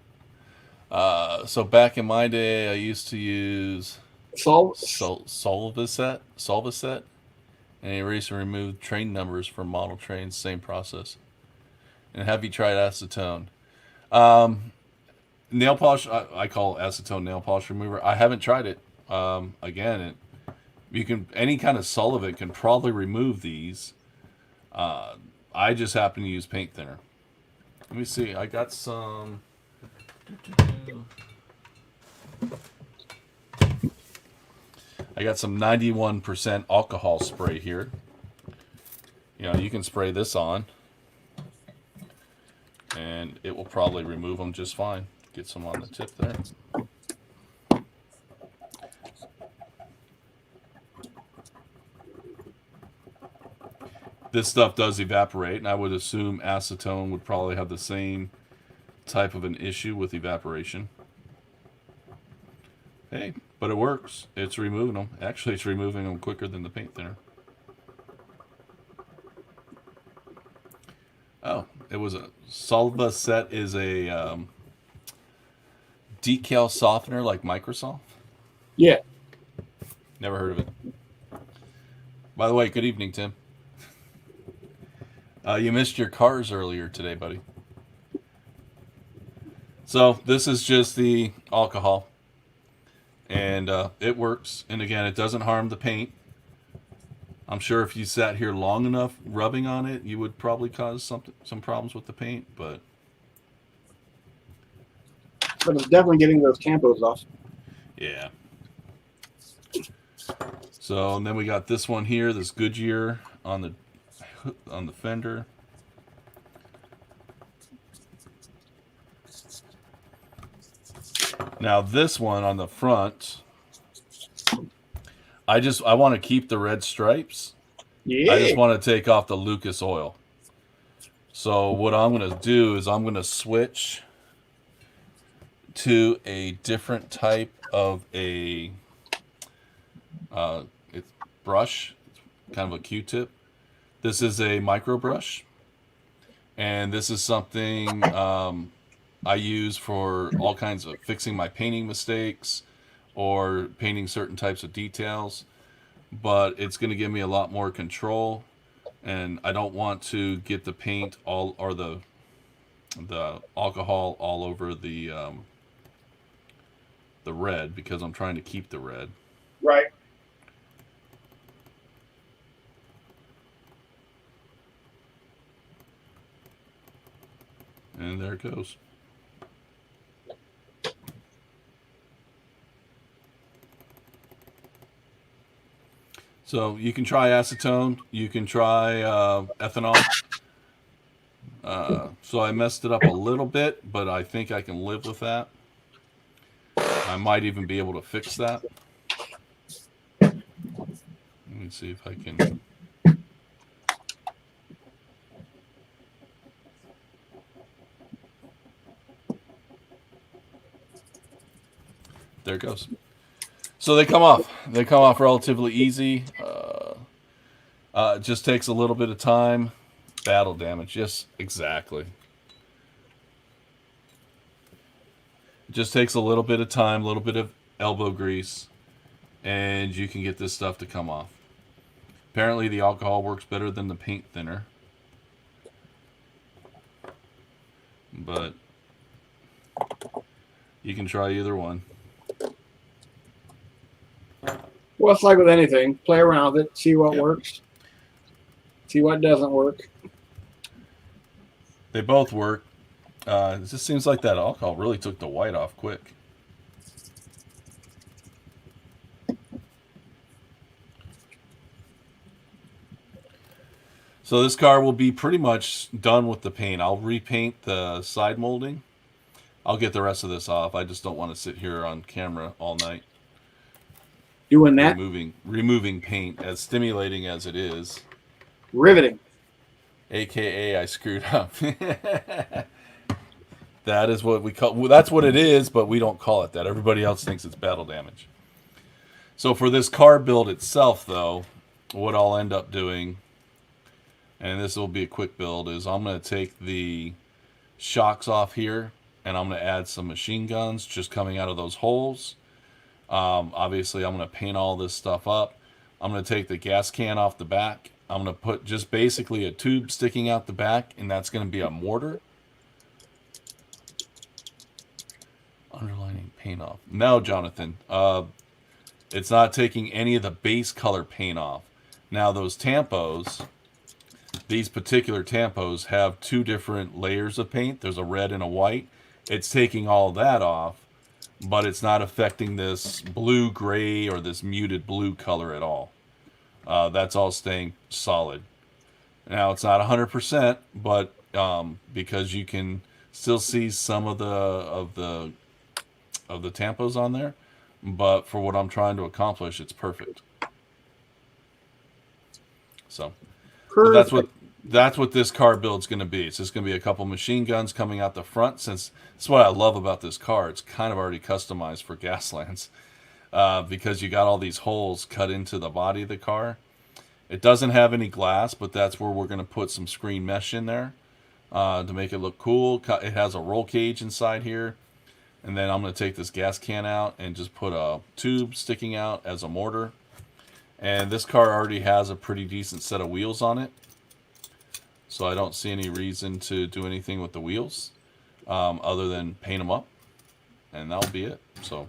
So back in my day, I used to use Solvaset, and erase and remove train numbers from model trains. Same process. And have you tried acetone? Nail polish. I call acetone nail polish remover. I haven't tried it. Again, you can any kind of solvent can probably remove these. I just happen to use paint thinner. Let me see. I got some. I got some 91% alcohol spray here. You know, you can spray this on, and it will probably remove them just fine. Get some on the tip there. This stuff does evaporate, and I would assume acetone would probably have the same type of an issue with evaporation. Hey, but it works. It's removing them. Actually, it's removing them quicker than the paint thinner. Oh, it was a Solvaset is a decal softener like Microsoft. Yeah. Never heard of it. By the way, good evening, Tim. You missed your cars earlier today, buddy. So this is just the alcohol, and it works. And again, it doesn't harm the paint. I'm sure if you sat here long enough rubbing on it, you would probably cause some problems with the paint. But it's definitely getting those campos off. Yeah. So and then we got this one here, this Goodyear on the fender. Now this one on the front, I want to keep the red stripes. Yeah. I just want to take off the Lucas oil. So what I'm going to do is I'm going to switch to a different type of a it's brush, it's kind of a Q-tip. This is a micro brush, and this is something I use for all kinds of fixing my painting mistakes or painting certain types of details. But it's going to give me a lot more control, and I don't want to get the paint all or the alcohol all over the red, because I'm trying to keep the red. Right. And there it goes. So you can try acetone. You can try ethanol. So I messed it up a little bit, but I think I can live with that. I might even be able to fix that. Let me see if I can. There it goes. So they come off. They come off relatively easy. It just takes a little bit of time. Battle damage. Yes, exactly. It just takes a little bit of time, a little bit of elbow grease, and you can get this stuff to come off. Apparently the alcohol works better than the paint thinner. But you can try either one. Well, it's like with anything. Play around with it. See what works. See what doesn't work. They both work. It just seems like that alcohol really took the white off quick. So this car will be pretty much done with the paint. I'll repaint the side molding. I'll get the rest of this off. I just don't want to sit here on camera all night Doing that. removing paint, as stimulating as it is. Riveting. AKA I screwed up. That is what we call. Well, that's what it is, but we don't call it that. Everybody else thinks it's battle damage. So for this car build itself, though, what I'll end up doing, and this will be a quick build, is I'm going to take the shocks off here, and I'm going to add some machine guns just coming out of those holes. Obviously, I'm going to paint all this stuff up. I'm going to take the gas can off the back. I'm going to put just basically a tube sticking out the back, and that's going to be a mortar. Underlining paint off. No, Jonathan. It's not taking any of the base color paint off. Now, those tampos, these particular tampos have two different layers of paint. There's a red and a white. It's taking all that off, but it's not affecting this blue, gray, or this muted blue color at all. That's all staying solid. Now, it's not 100%, but because you can still see some of the tampos on there, but for what I'm trying to accomplish, it's perfect. So but that's what this car build's going to be. It's just going to be a couple machine guns coming out the front. Since that's what I love about this car, it's kind of already customized for Gaslands, because you got all these holes cut into the body of the car. It doesn't have any glass, but that's where we're going to put some screen mesh in there to make it look cool. It has a roll cage inside here. And then I'm going to take this gas can out and just put a tube sticking out as a mortar. And this car already has a pretty decent set of wheels on it, so I don't see any reason to do anything with the wheels other than paint them up. And that'll be it. So,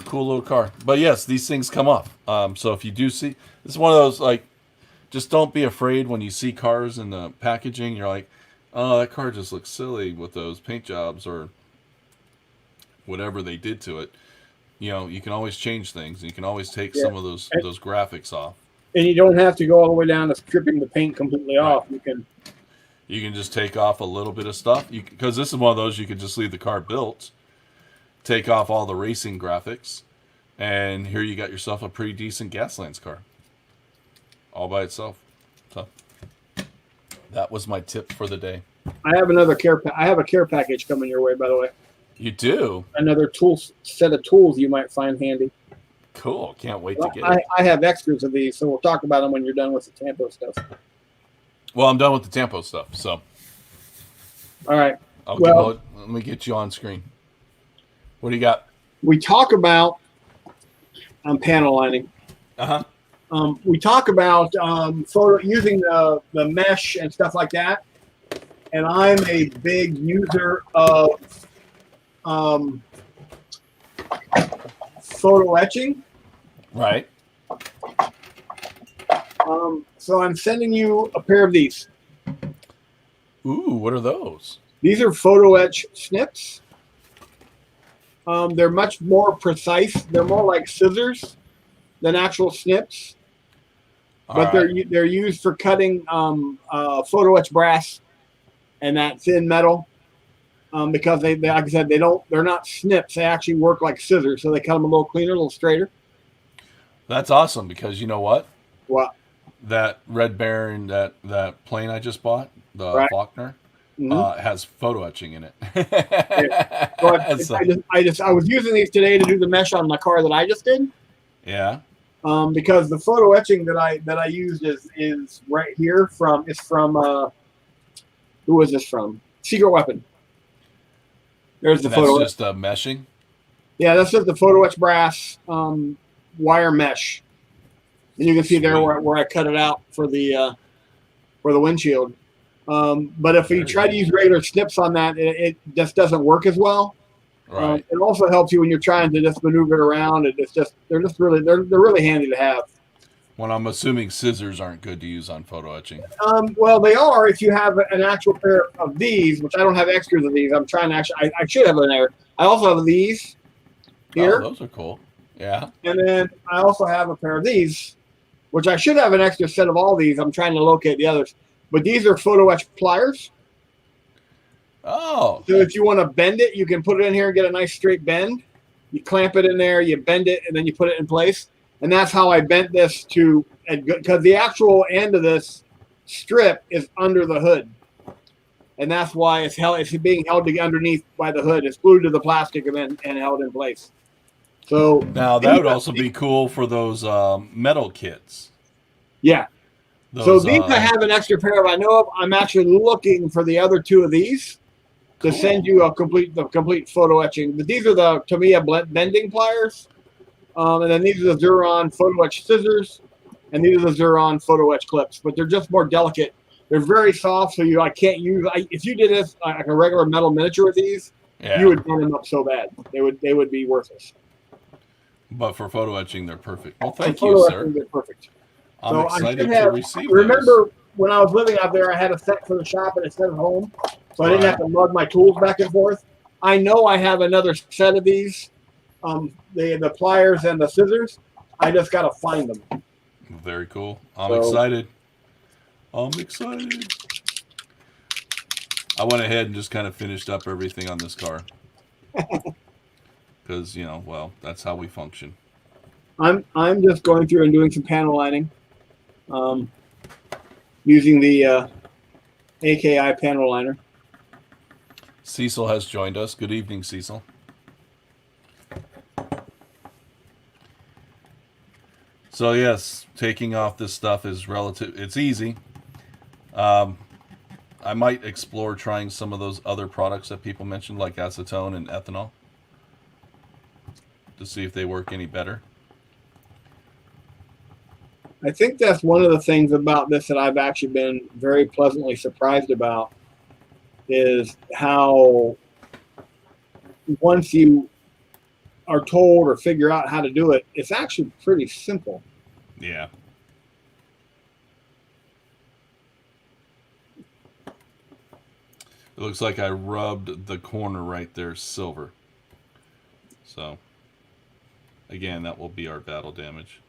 cool little car. But yes, these things come off. So if you do see, this is one of those, like, just don't be afraid when you see cars in the packaging. You're like, oh, that car just looks silly with those paint jobs or whatever they did to it. You know, you can always change things. You can always take some of those graphics off. And you don't have to go all the way down to stripping the paint completely off. You can just take off a little bit of stuff. Because this is one of those you could just leave the car built, take off all the racing graphics, and here you got yourself a pretty decent Gaslands car, all by itself. So that was my tip for the day. I have another I have a care package coming your way, by the way. You do? Another set of tools you might find handy. Cool. Can't wait to get it. I have extras of these, so we'll talk about them when you're done with the Tampo stuff. Well, I'm done with the Tampo stuff, so. All right. Let me get you on screen. What do you got? We talk about panel lining. We talk about using the mesh and stuff like that. And I'm a big user of photo etching. Right. So I'm sending you a pair of these. Ooh, what are those? These are photo etch snips. They're much more precise. They're more like scissors than actual snips. But they're used for cutting photo etch brass and that thin metal. Because they like I said, they're not snips. They actually work like scissors, so they cut them a little cleaner, a little straighter. That's awesome, because you know what? What? That Red Baron, that plane I just bought, the Faulkner, has photo etching in it. Yeah. So I was using these today to do the mesh on the car that I just did. Yeah. Because the photo etching that I used is right here from who is this from? Secret Weapon. There's the photo. That's just meshing? Yeah, that's just the photo etch brass wire mesh. And you can see there where I cut it out for the windshield. But if you try to use regular snips on that, it just doesn't work as well. Right. It also helps you when you're trying to just maneuver it around. They're really handy to have. Well, I'm assuming scissors aren't good to use on photo etching. Well, they are if you have an actual pair of these, which I don't have extras of these. I'm trying to I should have an there. I also have these here. Oh, those are cool. Yeah. And then I also have a pair of these, which I should have an extra set of all these. I'm trying to locate the others. but these are photo etch pliers. Oh, So if you want to bend it, you can put it in here and get a nice straight bend. You clamp it in there, you bend it, and then you put it in place. And that's how I bent this to, because the actual end of this strip is under the hood. And that's why it's being held underneath by the hood. It's glued to the plastic and held in place. So now that would also be cool for those metal kits. yeah. Those, so these I have an extra pair of. I know of. I'm actually looking for the other two of these to send you the complete photo etching. But these are the Tamiya bending pliers, and then these are the Xuron photo etch scissors, and these are the Xuron photo etch clips. But they're just more delicate. They're very soft, so I can't use. If you did this like a regular metal miniature with these, you would burn them up so bad. They would be worthless. But for photo etching, they're perfect. Well, thank you, sir. They're perfect. I'm excited to receive Remember those. when I was living out there, I had a set for the shop and a set at home, so I didn't have to lug my tools back and forth. I know I have another set of these, the pliers and the scissors. I just got to find them. Very cool. I'm excited. I'm excited. I went ahead and just kind of finished up everything on this car. Because, that's how we function. I'm just going through and doing some panel lining, using the AKI panel liner. Cecil has joined us. Good evening, Cecil. So yes, taking off this stuff is relative. It's easy. I might explore trying some of those other products that people mentioned, like acetone and ethanol, to see if they work any better. I think that's one of the things about this that I've actually been very pleasantly surprised about is how once you are told or figure out how to do it, it's actually pretty simple. Yeah. It looks like I rubbed the corner right there silver. So, again, that will be our battle damage.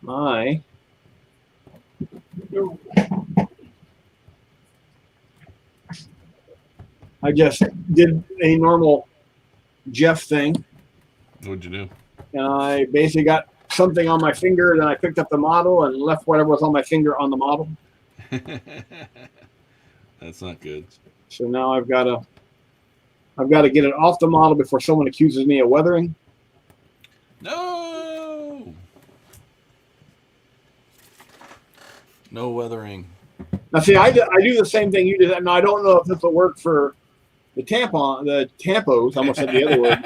I just did a normal Jeff thing. What'd you do? And I basically got something on my finger, then I picked up the model and left whatever was on my finger on the model. That's not good. So now I've got to get it off the model before someone accuses me of weathering. No. No weathering. Now, see, I do the same thing you did. Now, I don't know if this will work for the tampos. I almost said the other word.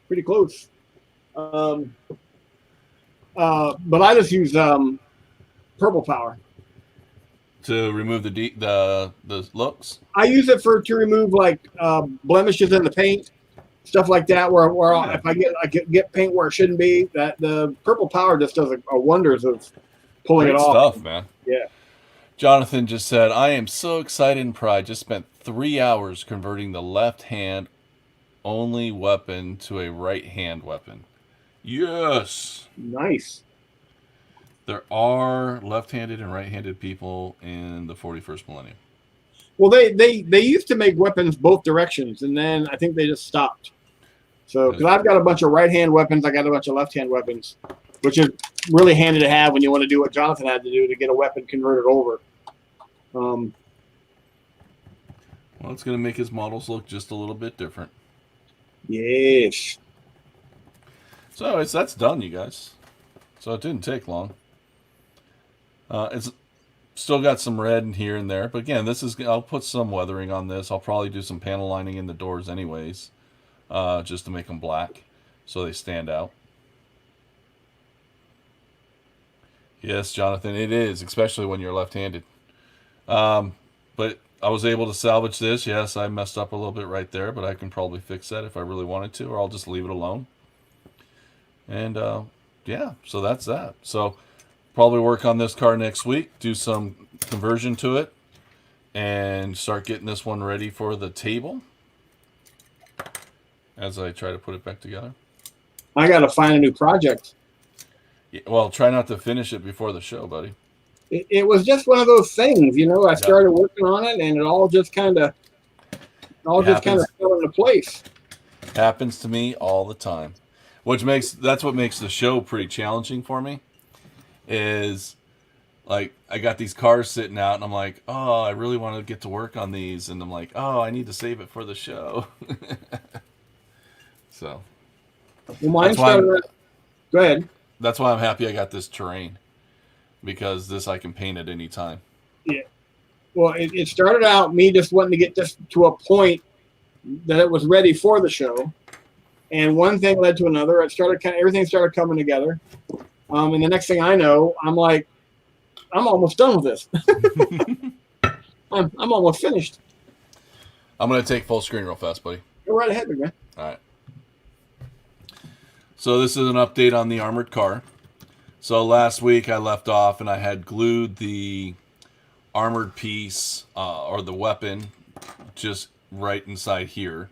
Pretty close. But I just use purple power to remove the looks. I use it to remove like blemishes in the paint, stuff like that. Where if I get paint where it shouldn't be, that the purple power just does a wonders of pulling Great it off. Stuff, man. Yeah. Jonathan just said, "I am so excited and proud. Just spent 3 hours converting the left hand only weapon to a right hand weapon." Yes. Nice. There are left-handed and right-handed people in the 41st millennium. Well, they used to make weapons both directions, and then I think they just stopped. So, because I've got a bunch of right-hand weapons, I got a bunch of left-hand weapons, which is really handy to have when you want to do what Jonathan had to do to get a weapon converted over. Well, it's going to make his models look just a little bit different. Yes. So, anyways, that's done, you guys. So it didn't take long. It's still got some red in here and there, but again, I'll put some weathering on this. I'll probably do some panel lining in the doors anyways, just to make them black so they stand out. Yes, Jonathan, it is, especially when you're left-handed. But I was able to salvage this. Yes, I messed up a little bit right there, but I can probably fix that if I really wanted to, or I'll just leave it alone. And yeah, so that's that. So probably work on this car next week, do some conversion to it, and start getting this one ready for the table as I try to put it back together. I got to find a new project. Yeah, well, try not to finish it before the show, buddy. It was just one of those things, you know. I Yeah, started working on it, and it all it just kind of happens. fell into place. Happens to me all the time, which makes that's what makes the show pretty challenging for me. Is like I got these cars sitting out, and I'm like, oh, I really want to get to work on these, and I'm like, oh, I need to save it for the show. So Well, mine that's why I'm started. Go ahead. that's why I'm happy I got this terrain because this I can paint at any time. Yeah. Well, it started out me just wanting to get this to a point that it was ready for the show, and one thing led to another. It started everything started coming together, and the next thing I know, I'm like, I'm almost done with this. I'm almost finished. I'm gonna take full screen real fast, buddy. Go right ahead, man. All right. So this is an update on the armored car. So last week I left off and I had glued the armored piece or the weapon just right inside here.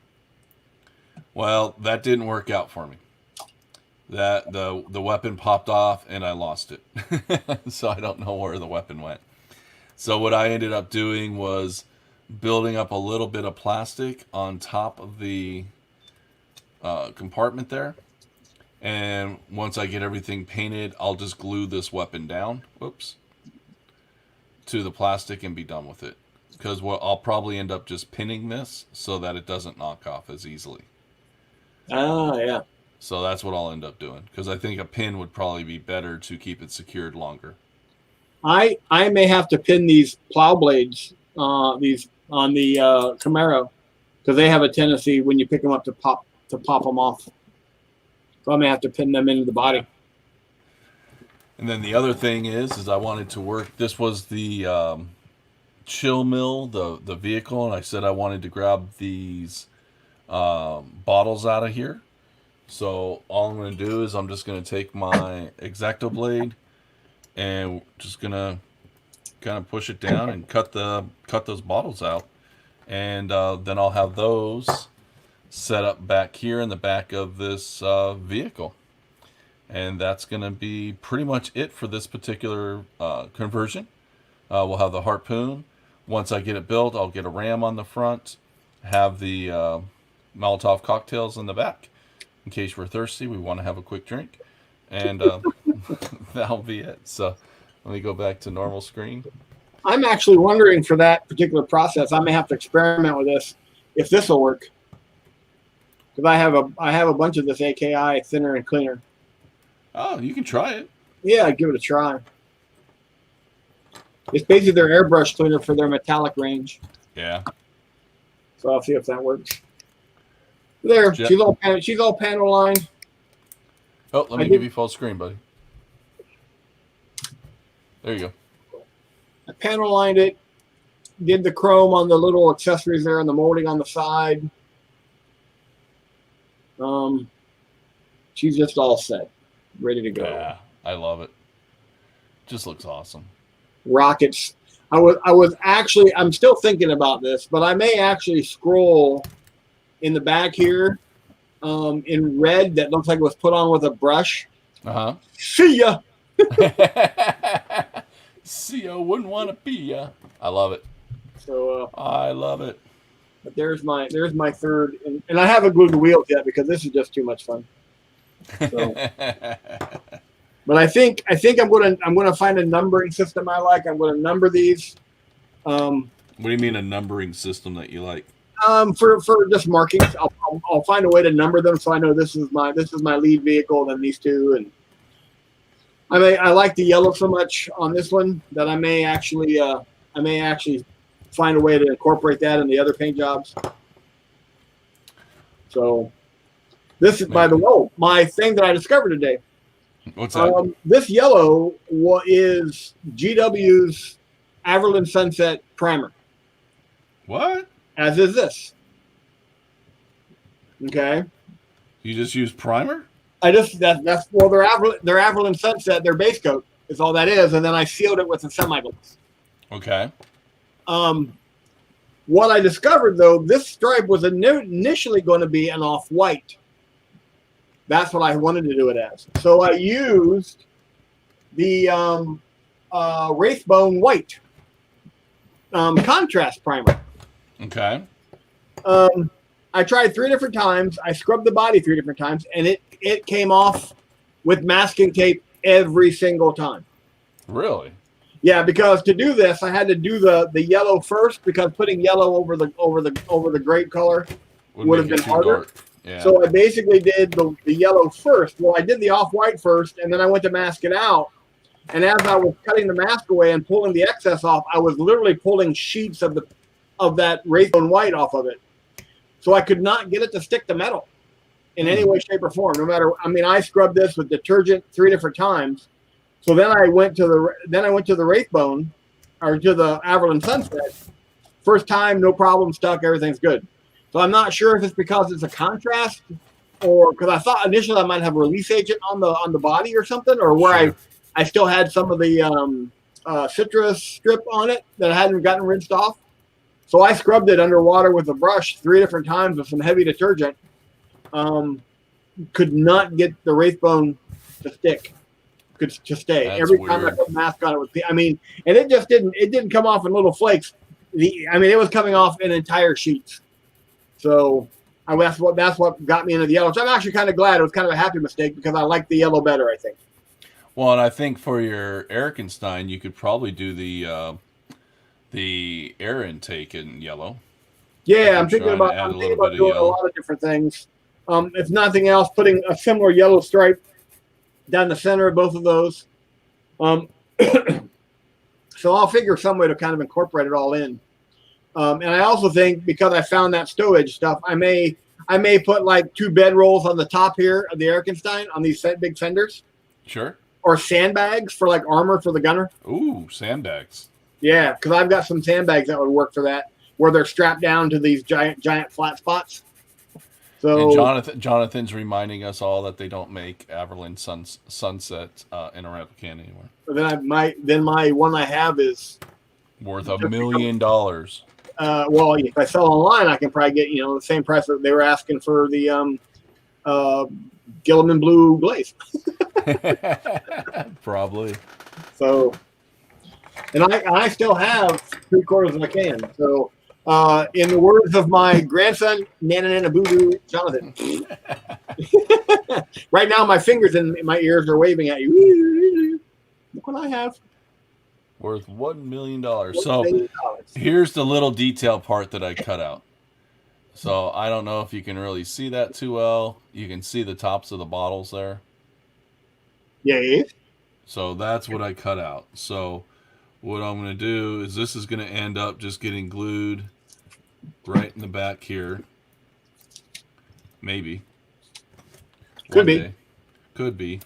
Well, that didn't work out for me. That the weapon popped off and I lost it. So I don't know where the weapon went. So what I ended up doing was building up a little bit of plastic on top of the compartment there. And once I get everything painted, I'll just glue this weapon down. Whoops. To the plastic and be done with it. Because I'll probably end up just pinning this so that it doesn't knock off as easily. Ah, yeah. So that's what I'll end up doing. Because I think a pin would probably be better to keep it secured longer. I may have to pin these plow blades, these on the Camaro, because they have a tendency when you pick them up to pop them off. So I may have to pin them into the body. And then the other thing is I wanted to work. This was the chill mill, the vehicle, and I said I wanted to grab these bottles out of here. So all I'm going to do is I'm just going to take my X-Acto blade and just going to kind of push it down and cut those bottles out, and then I'll have those set up back here in the back of this vehicle. And that's going to be pretty much it for this particular conversion. We'll have the harpoon. Once I get it built, I'll get a ram on the front, have the Molotov cocktails in the back. In case we're thirsty, we want to have a quick drink. And that'll be it. So let me go back to normal screen. I'm actually wondering for that particular process, I may have to experiment with this, if this will work. Because I have a bunch of this AKI thinner and cleaner. Oh, you can try it. Yeah, I'd give it a try. It's basically their airbrush cleaner for their metallic range. Yeah. So I'll see if that works. There, she's all panel lined. Oh, let me give you full screen, buddy. There you go. I panel lined it. Did the chrome on the little accessories there and the molding on the side. She's just all set, ready to go. Yeah, I love it. Just looks awesome. Rockets. I'm still thinking about this, but I may actually scroll in the back here in red that looks like it was put on with a brush. Uh-huh. See ya. See ya, wouldn't want to be ya. I love it. So I love it. but there's my third, and I haven't glued the wheels yet because this is just too much fun. So, but I think I'm gonna find a numbering system I like. I'm gonna number these. What do you mean a numbering system that you like? For just markings, I'll find a way to number them so I know this is my lead vehicle, then these two, and I like the yellow so much on this one that I may actually find a way to incorporate that in the other paint jobs. So this is, by the way, my thing that I discovered today. What's that? This yellow is GW's Averland Sunset Primer. What? As is this. Okay. You just use primer? That's their Averland Sunset, their base coat is all that is, and then I sealed it with a semi-gloss. Okay. What I discovered though, this stripe was initially going to be an off-white. That's what I wanted to do it as. So I used the Wraithbone White contrast primer. Okay. I tried 3 different times. I scrubbed the body 3 different times, and it came off with masking tape every single time. Really? Yeah, because to do this, I had to do the yellow first because putting yellow over the grape color would have been harder. Dark. Yeah. So I basically did the yellow first. Well, I did the off-white first, and then I went to mask it out. And as I was cutting the mask away and pulling the excess off, I was literally pulling sheets of that Wraithbone White off of it. So I could not get it to stick to metal in any way, shape, or form. No matter, I mean, I scrubbed this with detergent 3 different times. So then I went to the Wraithbone, or to the Averland Sunset. First time, no problem, stuck, everything's good. So I'm not sure if it's because it's a contrast, or because I thought initially I might have a release agent on the body or something, or where I still had some of the citrus strip on it that I hadn't gotten rinsed off. So I scrubbed it underwater with a brush 3 different times with some heavy detergent. Could not get the Wraithbone to stick. To stay. That's every weird. time I put a mask on it was, I mean, and it just didn't come off in little flakes. I mean, it was coming off in entire sheets. So that's what got me into the yellow. So I'm actually kind of glad. It was kind of a happy mistake because I like the yellow better, I think. Well, and I think for your Erikenstein, you could probably do the air intake in yellow. Yeah, I'm thinking about doing a lot of different things. If nothing else, putting a similar yellow stripe down the center of both of those. So I'll figure some way to kind of incorporate it all in. And I also think because I found that stowage stuff, I may put like 2 bedrolls on the top here of the Erikenstein on these big fenders. Sure. Or sandbags for like armor for the gunner. Ooh, sandbags. Yeah, because I've got some sandbags that would work for that, where they're strapped down to these giant flat spots. So and Jonathan's reminding us all that they don't make Averland Sunset in a replica anymore. Then my one I have is worth $1 million. Well, if I sell online, I can probably get the same price that they were asking for the Gilliman Blue Glaze. Probably. So, and I still have 3/4 of a can. So, in the words of my grandson, Nana Nana Boo Jonathan. Right now, my fingers and my ears are waving at you. Look what I have. Worth $1 million. So here's the little detail part that I cut out. So I don't know if you can really see that too well. You can see the tops of the bottles there. Yeah. So that's what I cut out. So what I'm going to do is this is going to end up just getting glued right in the back here. Maybe. Could be. Could be.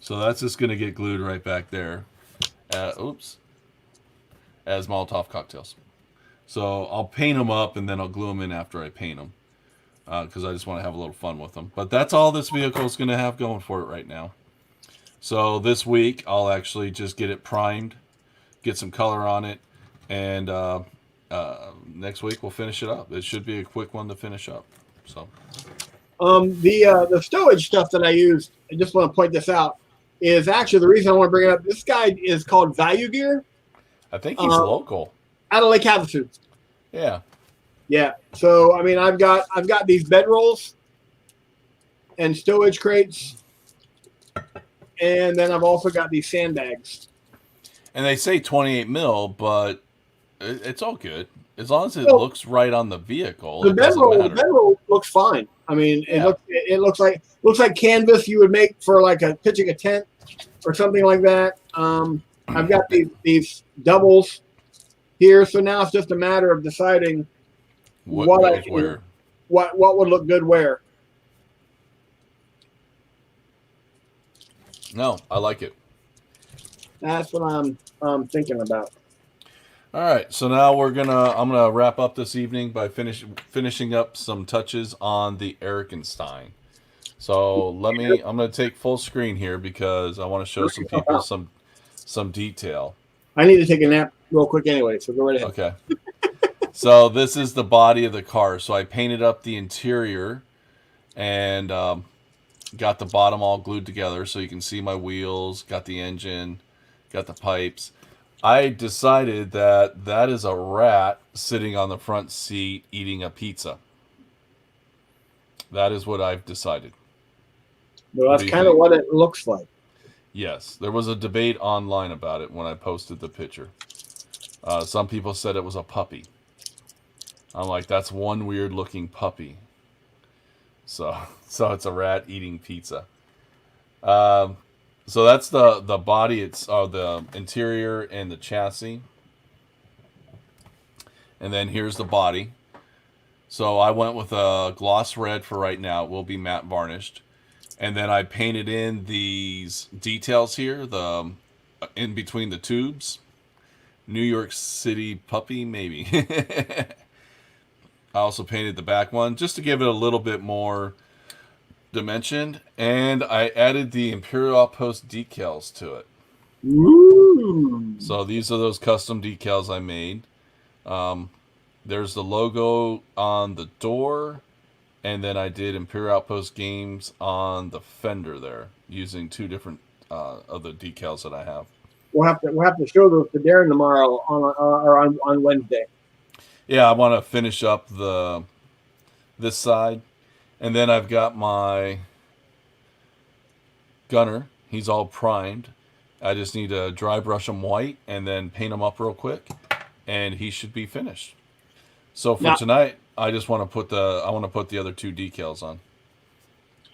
So that's just going to get glued right back there. As Molotov cocktails. So I'll paint them up and then I'll glue them in after I paint them. Because I just want to have a little fun with them. But that's all this vehicle is going to have going for it right now. So this week I'll actually just get it primed, get some color on it, and next week we'll finish it up. It should be a quick one to finish up. So the stowage stuff that I used, I just want to point this out, is actually the reason I want to bring it up. This guy is called Value Gear. I think he's local. Out of Lake Havasu. Yeah. Yeah. So I mean I've got these bedrolls and stowage crates. And then I've also got these sandbags. And they say 28 mil, but it's all good. As long as it looks right on the vehicle. The bedroll looks fine. I mean, it looks like canvas you would make for like pitching a tent or something like that. I've got these doubles here, so now it's just a matter of deciding what would look good where. No, I like it. That's what I'm thinking about. All right, so now I'm gonna wrap up this evening by finishing up some touches on the Erikenstein. So I'm gonna take full screen here because I want to show some people some detail. I need to take a nap real quick anyway, so go right ahead. Okay. So this is the body of the car. So I painted up the interior, and got the bottom all glued together so you can see my wheels, got the engine, got the pipes. I decided that that is a rat sitting on the front seat eating a pizza. That is what I've decided. Well, What that's do you kind of think? what it looks like. Yes, there was a debate online about it when I posted the picture. Some people said it was a puppy. I'm like, that's one weird looking puppy. So, so it's a rat eating pizza. Um, so that's the body. It's the interior and the chassis, and then here's the body. So I went with a gloss red for right now. It will be matte varnished, and then I painted in these details here, the in between the tubes. New York City puppy, maybe. I also painted the back one just to give it a little bit more dimension, and I added the Imperial Outpost decals to it. Ooh. So these are those custom decals I made. Um, there's the logo on the door, and then I did Imperial Outpost Games on the fender there, using two different of the decals that I have. We'll have to show those to Darren tomorrow on Wednesday. Yeah, I want to finish up the this side, and then I've got my gunner. He's all primed. I just need to dry brush him white and then paint him up real quick, and he should be finished. So for Now, tonight, I just want to put the other two decals on.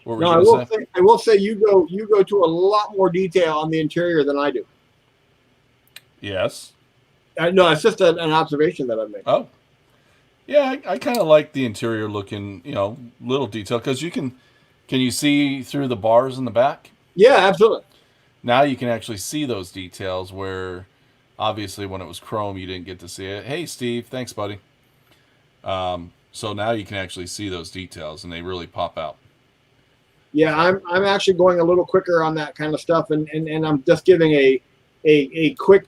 What were you now gonna say? I will say you go to a lot more detail on the interior than I do. Yes. No, it's just an observation that I made. Oh, yeah. I kind of like the interior looking, little detail because you can you see through the bars in the back? Yeah, absolutely. Now you can actually see those details where obviously when it was chrome you didn't get to see it. Hey Steve, thanks buddy. So now you can actually see those details and they really pop out. Yeah, I'm actually going a little quicker on that kind of stuff, and I'm just giving a quick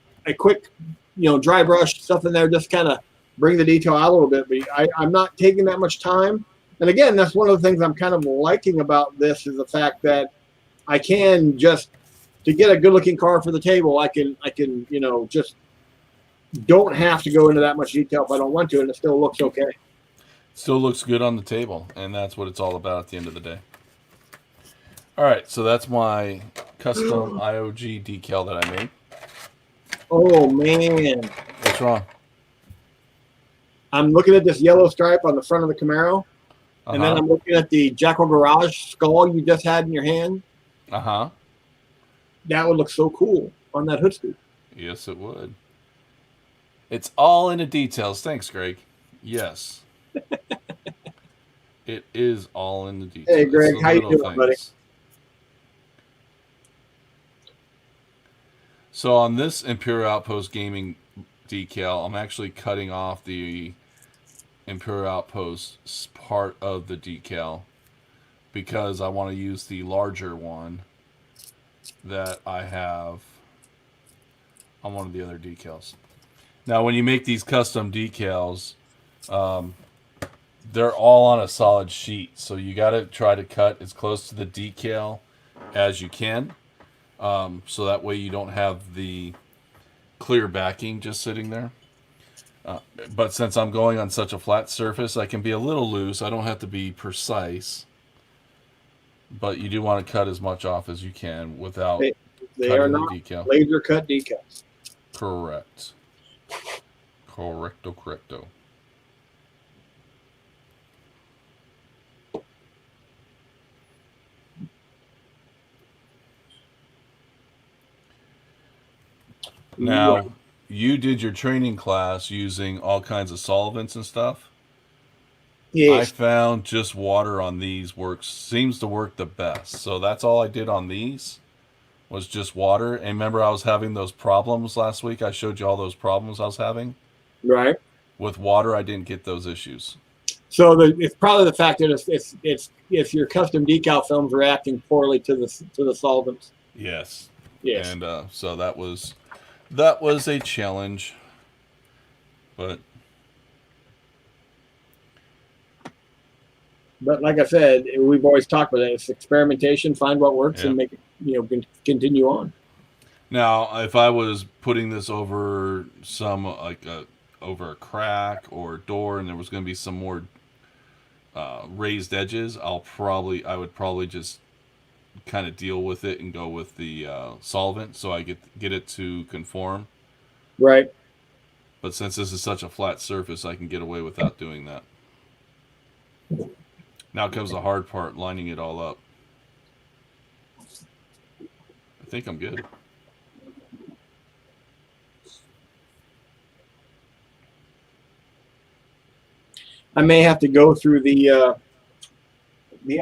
dry brush stuff in there, just kind of bring the detail out a little bit. But I'm not taking that much time. And again, that's one of the things I'm kind of liking about this is the fact that I can just to get a good looking car for the table. I can just don't have to go into that much detail if I don't want to, and it still looks okay. Still looks good on the table, and that's what it's all about at the end of the day. All right, so that's my custom IOG decal that I made. Oh man, What's wrong? I'm looking at this yellow stripe on the front of the Camaro. And then Uh-huh. I'm looking at the Jackal Garage skull you just had in your hand. Uh-huh. That would look so cool on that hood scoop. Yes, it would. It's all in the details. Thanks, Greg. Yes. It is all in the details. Hey, It's Greg, the how you little doing, buddy? things. So on this Imperial Outpost Gaming decal, I'm actually cutting off the Imperial Outpost part of the decal because I want to use the larger one that I have on one of the other decals. Now, when you make these custom decals, um, they're all on a solid sheet, so you got to try to cut as close to the decal as you can, so that way you don't have the clear backing just sitting there. But since I'm going on such a flat surface, I can be a little loose. I don't have to be precise, but you do want to cut as much off as you can without They are cutting the not decal. laser cut decals. Correct. Correcto. Now, you did your training class using all kinds of solvents and stuff. I Yes. found just water on these seems to work the best. So that's all I did on these was just water. And remember I was having those problems last week? I showed you all those problems I was having. Right. With water, I didn't get those issues. So it's probably the fact that it's your custom decal films reacting poorly to the solvents. Yes. Yes. And so that was a challenge. But But like I said, we've always talked about it. It's experimentation, find what works, Yeah. and make it, continue on. Now, if I was putting this over over a crack or a door, and there was going to be some more raised edges, I would probably just kind of deal with it and go with the solvent, so I get it to conform. Right. But since this is such a flat surface, I can get away without doing that. Now comes the hard part, lining it all up. I think I'm good. I may have to go through the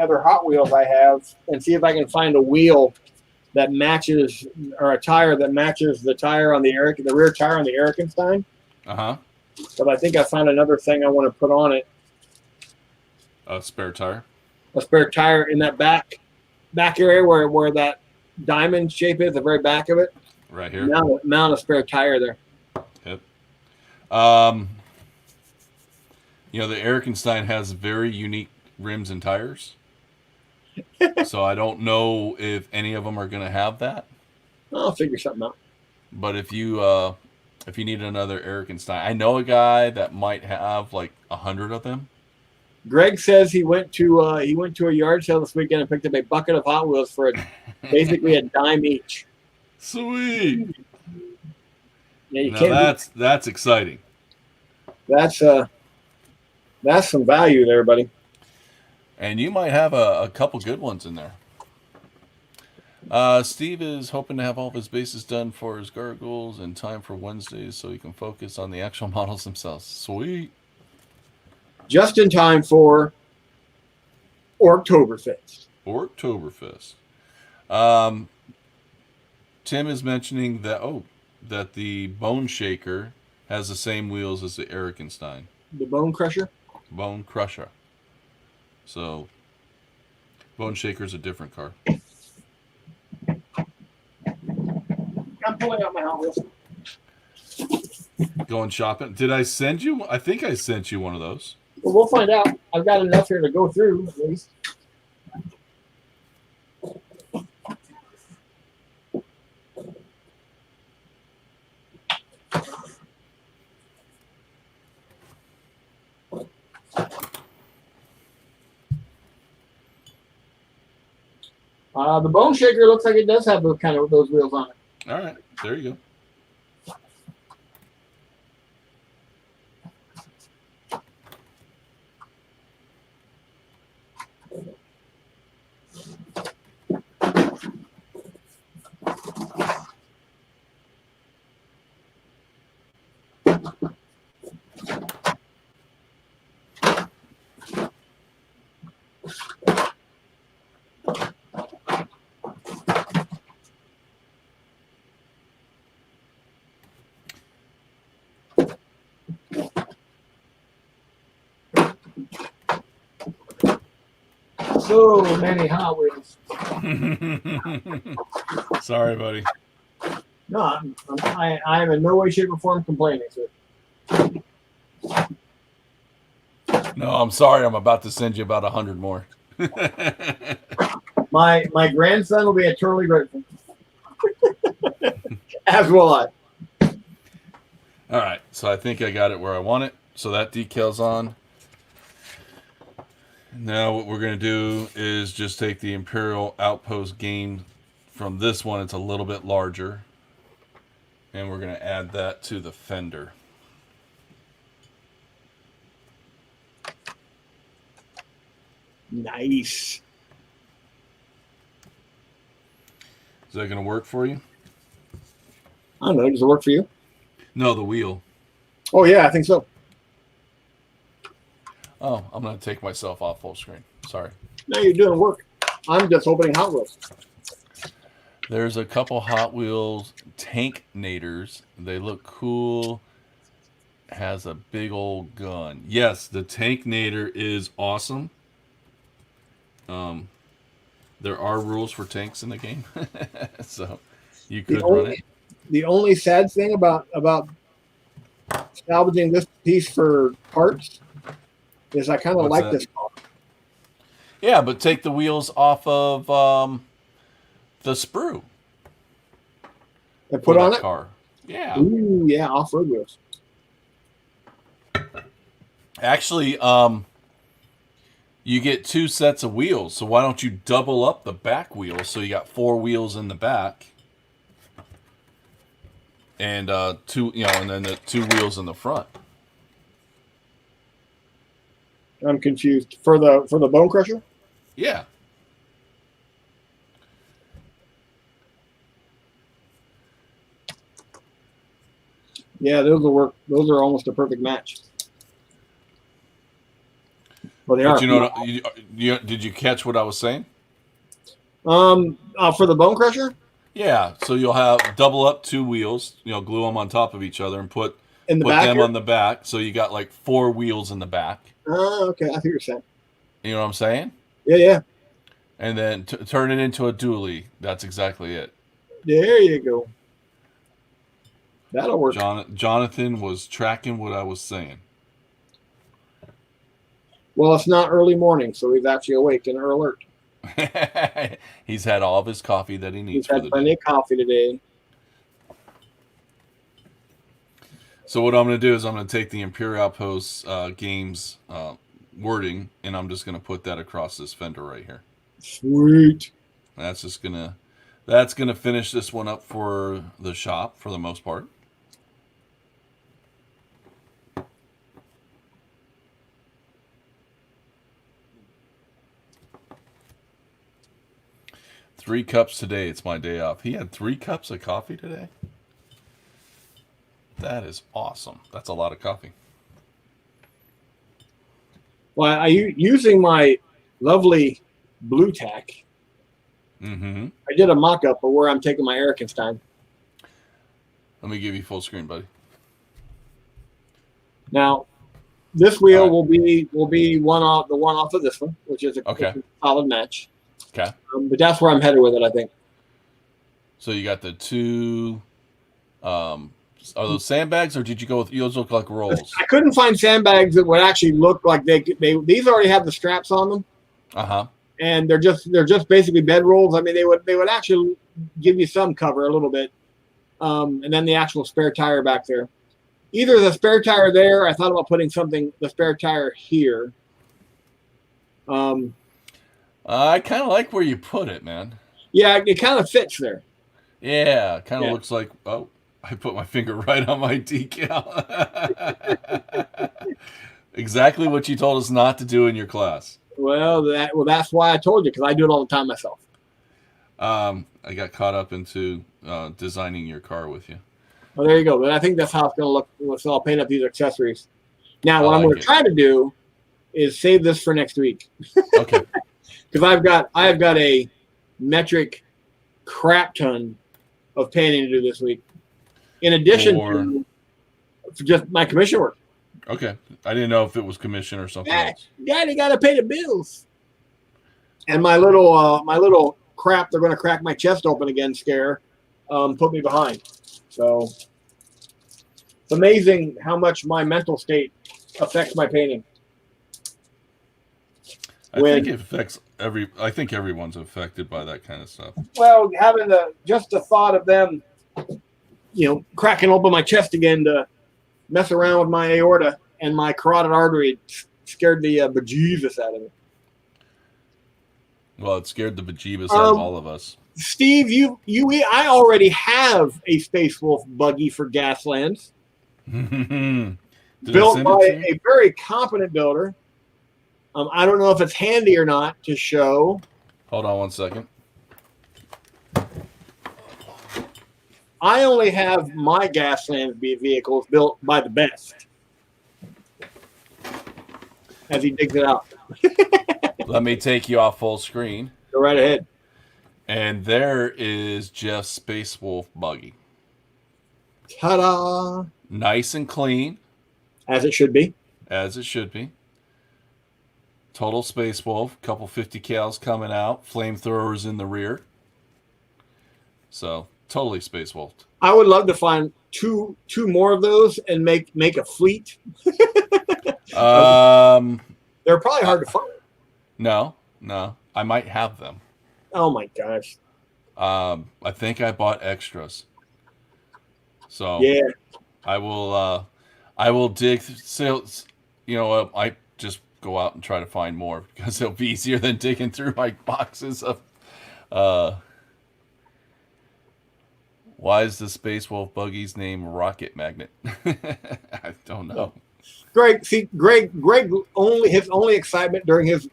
other Hot Wheels I have and see if I can find a wheel that matches, or a tire that matches the tire on the rear tire on the Erikenstein. Uh-huh. But I think I found another thing I want to put on it. A spare tire. A spare tire in that back area where that diamond shape is, the very back of it. Right here. Mount a spare tire there. Yep. The Erikenstein has very unique rims and tires. So I don't know if any of them are going to have that. I'll figure something out. But if you need another Erikenstein, I know a guy that might have like 100 of them. Greg says he went to a yard sale this weekend and picked up a bucket of Hot Wheels for basically a dime each. Sweet. Yeah, now that's exciting. That's some value there, buddy. And you might have a couple good ones in there. Steve is hoping to have all of his bases done for his gargoyles in time for Wednesdays so he can focus on the actual models themselves. Sweet. Just in time for Oktoberfest. Tim is mentioning that the Bone Shaker has the same wheels as the Erikenstein. The Bone Crusher? Bone Crusher. So, Bone Shaker's a different car. I'm pulling out my Hot Wheels. Going shopping. Did I send you? I think I sent you one of those. Well, we'll find out. I've got enough here to go through, at least. The Bone Shaker looks like it does have those wheels on it. All right, there you go. So many Hot Wheels. Sorry, buddy. No, I am in no way, shape, or form complaining, sir. No, I'm sorry. I'm about to send you about 100 more. My grandson will be eternally grateful. As will I. All right, so I think I got it where I want it. So that decal's on. Now what we're going to do is just take the Imperial Outpost game from this one. It's a little bit larger. And we're going to add that to the fender. Nice. Is that going to work for you? I don't know. Does it work for you? No, the wheel. Oh, yeah, I think so. Oh, I'm going to take myself off full screen. Sorry. No, you're doing work. I'm just opening Hot Wheels. There's a couple Hot Wheels tank naders. They look cool. Has a big old gun. Yes, the tank nader is awesome. There are rules for tanks in the game, so you could run it. The only sad thing about salvaging this piece for parts is I kind of like this car. Yeah, but take the wheels off of the sprue And for put on that it. car. Yeah. Ooh, yeah, off-road wheels. Actually, you get 2 sets of wheels, so why don't you double up the back wheels so you got 4 wheels in the back and two, and then the 2 wheels in the front. I'm confused. For the Bone Crusher? Yeah. Yeah, those will work. Those are almost a perfect match. Well, they But are. did you catch what I was saying? For the Bone Crusher Yeah, so you'll have double up 2 wheels, glue them on top of each other and put in the put back them here. on the back, so you got like 4 wheels in the back. Oh, okay. I think you're saying. You know what I'm saying? Yeah, yeah. And then turn it into a dually. That's exactly it. There you go. That'll work. Jonathan was tracking what I was saying. Well, it's not early morning, so he's actually awake and alert. He's had all of his coffee that he needs He's for had the plenty day. of coffee today. So what I'm going to do is I'm going to take the Imperial Outpost Games wording, and I'm just going to put that across this fender right here. Sweet. That's gonna finish this one up for the shop for the most part. Three cups today. It's my day off. He had 3 cups of coffee today. That is awesome. That's a lot of coffee. Well, using my lovely blue tack. Mm-hmm. I did a mock-up of where I'm taking my Erikenstein. Let me give you full screen, buddy. Now, this wheel All right. will be one off of this one, which is a solid match. Okay. But that's where I'm headed with it, I think. So you got the 2. Are those sandbags, or did you go with those? Look like rolls. I couldn't find sandbags that would actually look like these already have the straps on them. Uh-huh. And they're just basically bed rolls. I mean, they would actually give you some cover a little bit, and then the actual spare tire back there. Either the spare tire there. I thought about putting the spare tire here. I kind of like where you put it, man. Yeah, it kind of fits there. Yeah, kind of looks like. Oh, I put my finger right on my decal. Exactly what you told us not to do in your class. Well, that's why I told you, because I do it all the time myself. I got caught up into designing your car with you. Well, there you go. But I think that's how it's going to look. So I'll paint up these accessories. Now, what I'm going to try to do is save this for next week. Okay. Because I have got a metric crap ton of painting to do this week, in addition to just my commission work. Okay, I didn't know if it was commission or something else. Daddy got to pay the bills. And my little crap, they're going to crack my chest open again scare, put me behind. So it's amazing how much my mental state affects my painting. I think it affects I think everyone's affected by that kind of stuff. Well, having the thought of them, cracking open my chest again to mess around with my aorta and my carotid artery scared the bejesus out of me. Well, it scared the bejeebus out of all of us. Steve, I already have a Space Wolf buggy for Gaslands, built by a very competent builder. I don't know if it's handy or not to show. Hold on one second. I only have my Gaslands vehicles built by the best. As he digs it out. Let me take you off full screen. Go right ahead. And there is Jeff's Space Wolf buggy. Ta-da! Nice and clean. As it should be. As it should be. Total Space Wolf. Couple 50 cals coming out. Flamethrowers in the rear. So, totally Space Wolf. I would love to find two more of those and make a fleet. They're probably hard to find. No, No, I might have them. Oh my gosh. I think I bought extras, so Yeah. I will. I will dig. Sales. You know, I just go out and try to find more because it'll be easier than digging through my boxes of. Uh, why is the Space Wolf buggy's name Rocket Magnet? I don't know. Greg only his only excitement during his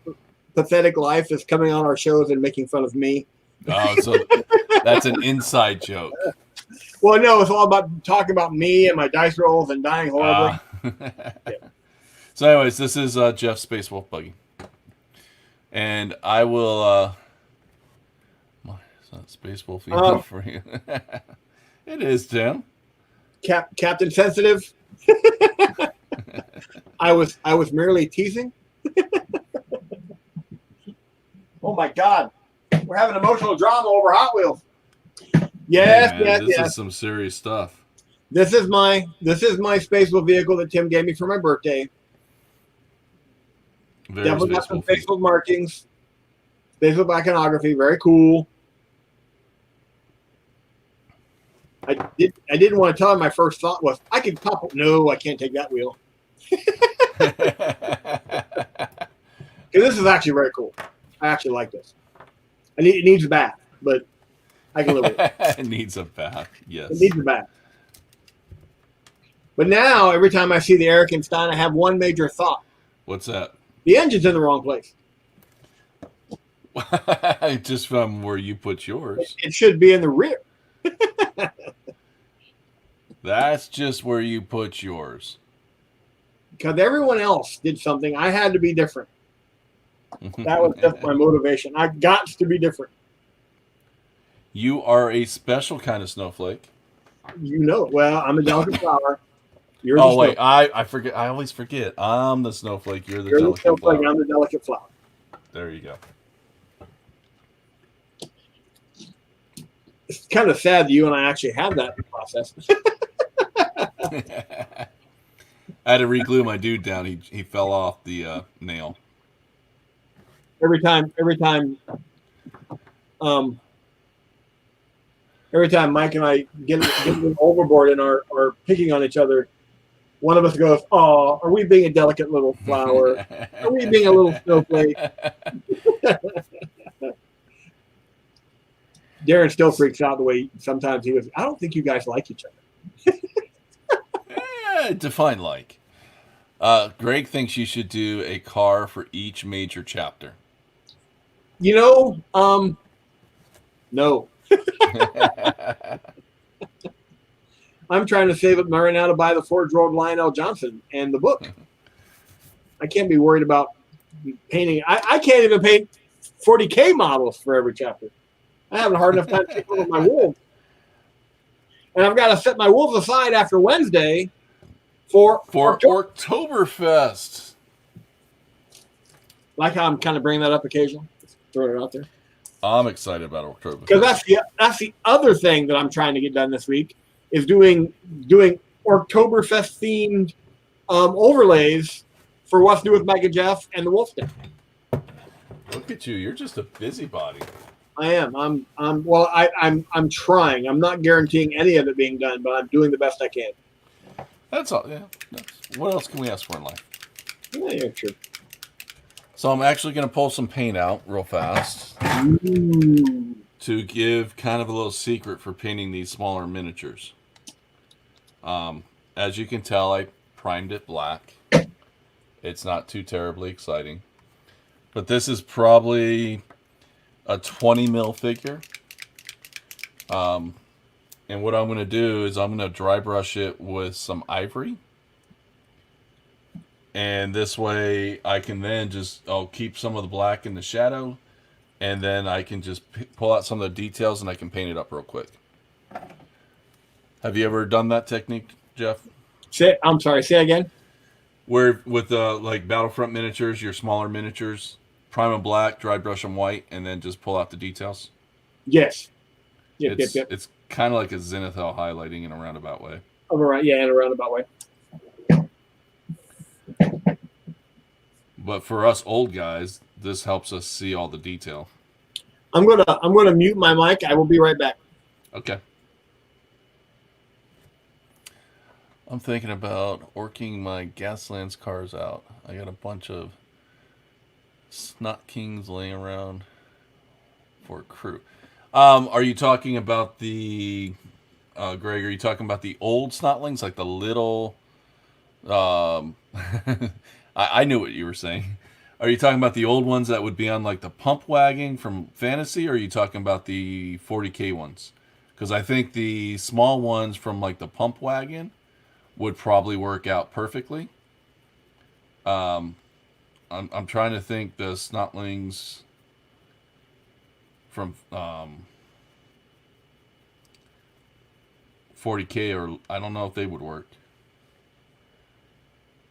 pathetic life is coming on our shows and making fun of me. Oh, so that's an inside joke. Well, no, it's all about talking about me and my dice rolls and dying horribly. Yeah. So, anyways, this is Jeff's Space Wolf buggy, and I will. It's not Space Wolf enough for you. It is, Tim. Captain Sensitive. I was merely teasing. Oh my God, we're having emotional drama over Hot Wheels. Yes, Man, yes, this yes. is some serious stuff. This is my Space Wolf vehicle that Tim gave me for my birthday. Very Definitely got Space some Wolf. Space Wolf markings. Space Wolf iconography, very cool. I didn't want to tell him my first thought was I could pop. No, I can't take that wheel. Because this is actually very cool. I actually like this. It needs a bath, but I can live with it. It needs a bath. Yes. It needs a bath. But now, every time I see the Erikenstein, I have one major thought. What's that? The engine's in the wrong place. Just from where you put yours. It should be in the rear. That's just where you put yours. Because everyone else did something. I had to be different. That was just my motivation. I got to be different. You are a special kind of snowflake. You know it. Well, I'm a delicate flower. You're Oh the wait, snowflake. I forget. I always forget. I'm the snowflake. You're the You're the delicate snowflake. flower. I'm the delicate flower. There you go. It's kind of sad that you and I actually have that process. I had to re-glue my dude down. He fell off the nail. every time Mike and I get overboard and are picking on each other, one of us goes, "Oh, are we being a delicate little flower? Are we being a little snowflake?" Darren still freaks out the way sometimes he goes, "I don't think you guys like each other." Define like. Greg thinks you should do a car for each major chapter. You know, no. I'm trying to save up money now to buy the Forge World Lionel Johnson and the book. I can't be worried about painting. I can't even paint 40K models for every chapter. I haven't hard enough time to take over my wolves. And I've got to set my wolves aside after Wednesday for Oktoberfest. Like how I'm kind of bringing that up occasionally. Just throwing it out there. I'm excited about Oktoberfest. Because that's the other thing that I'm trying to get done this week is doing Oktoberfest themed overlays for What's New with Mike and Jeff and the Wolf Den. Look at you! You're just a busybody. I am. I'm trying. I'm not guaranteeing any of it being done, but I'm doing the best I can. That's all. Yeah. What else can we ask for in life? Yeah, true. So I'm actually going to pull some paint out real fast Ooh. to give kind of a little secret for painting these smaller miniatures. As you can tell, I primed it black. It's not too terribly exciting. But this is probably a 20 mil figure. And what I'm going to do is I'm going to dry brush it with some ivory. And this way I can then I'll keep some of the black in the shadow. And then I can just pull out some of the details and I can paint it up real quick. Have you ever done that technique, Jeff? I'm sorry, say again. Where with like Battlefront miniatures, your smaller miniatures, prime them black, dry brush them white, and then just pull out the details? Yes. Yep. It's kind of like a zenithal highlighting in a roundabout way. In a roundabout way. But for us old guys, this helps us see all the detail. I'm gonna mute my mic. I will be right back. Okay. I'm thinking about orking my Gaslands cars out. I got a bunch of Snot Kings laying around for crew. Are you talking about the Greg? Are you talking about the old Snotlings, like the little? I knew what you were saying. Are you talking about the old ones that would be on like the pump wagon from Fantasy, or are you talking about the 40K ones? Because I think the small ones from like the pump wagon would probably work out perfectly. Um, I'm trying to think the Snotlings from 40K, or I don't know if they would work.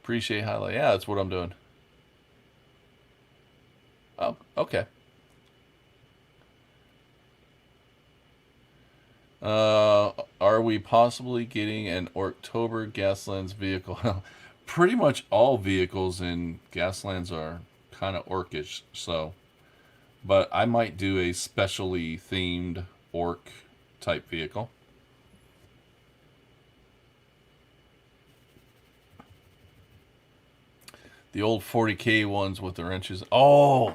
Appreciate highlight. Yeah, that's what I'm doing. Oh, okay. Are we possibly getting an October Gaslands vehicle? Pretty much all vehicles in Gaslands are kind of orcish, so. But I might do a specially themed orc type vehicle. The old 40K ones with the wrenches. Oh,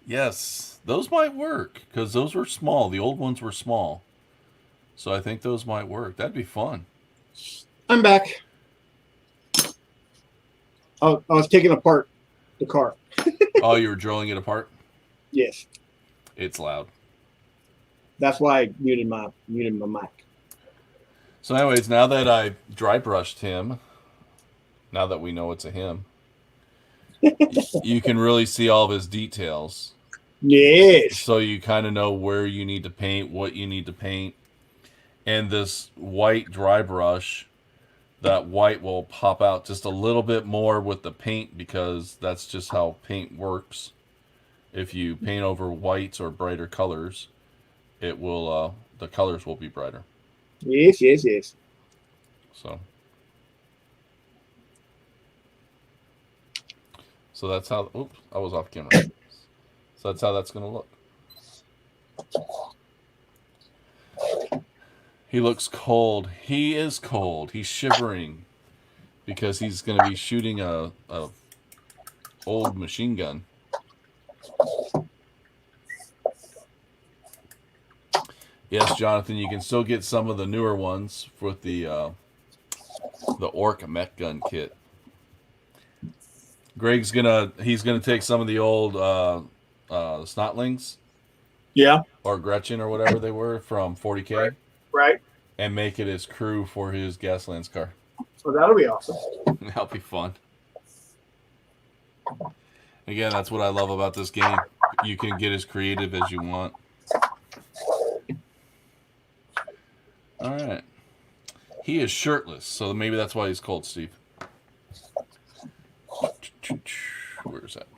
yes, those might work because those were small. The old ones were small, so I think those might work. That'd be fun. I'm back. Oh, I was taking apart the car. Oh, you were drilling it apart? Yes. It's loud. That's why I muted my mic. So, anyways, now that I dry brushed him, now that we know it's a him, you can really see all of his details. Yes. So you kind of know where you need to paint, what you need to paint. And this white dry brush, that white will pop out just a little bit more with the paint because that's just how paint works. If you paint over whites or brighter colors, it will the colors will be brighter. Yes, yes, yes. So that's how. Oops, I was off camera. So that's how that's going to look. He looks cold. He is cold. He's shivering because he's going to be shooting a old machine gun. Yes, Jonathan, you can still get some of the newer ones with the orc mech gun kit. Greg's he's gonna take some of the old Snotlings. Yeah. Or Gretchen or whatever they were from 40K. Right. And make it his crew for his Gaslands car. So that'll be awesome. That'll be fun. Again, that's what I love about this game. You can get as creative as you want. All right. He is shirtless, so maybe that's why he's cold, Steve. Where is that?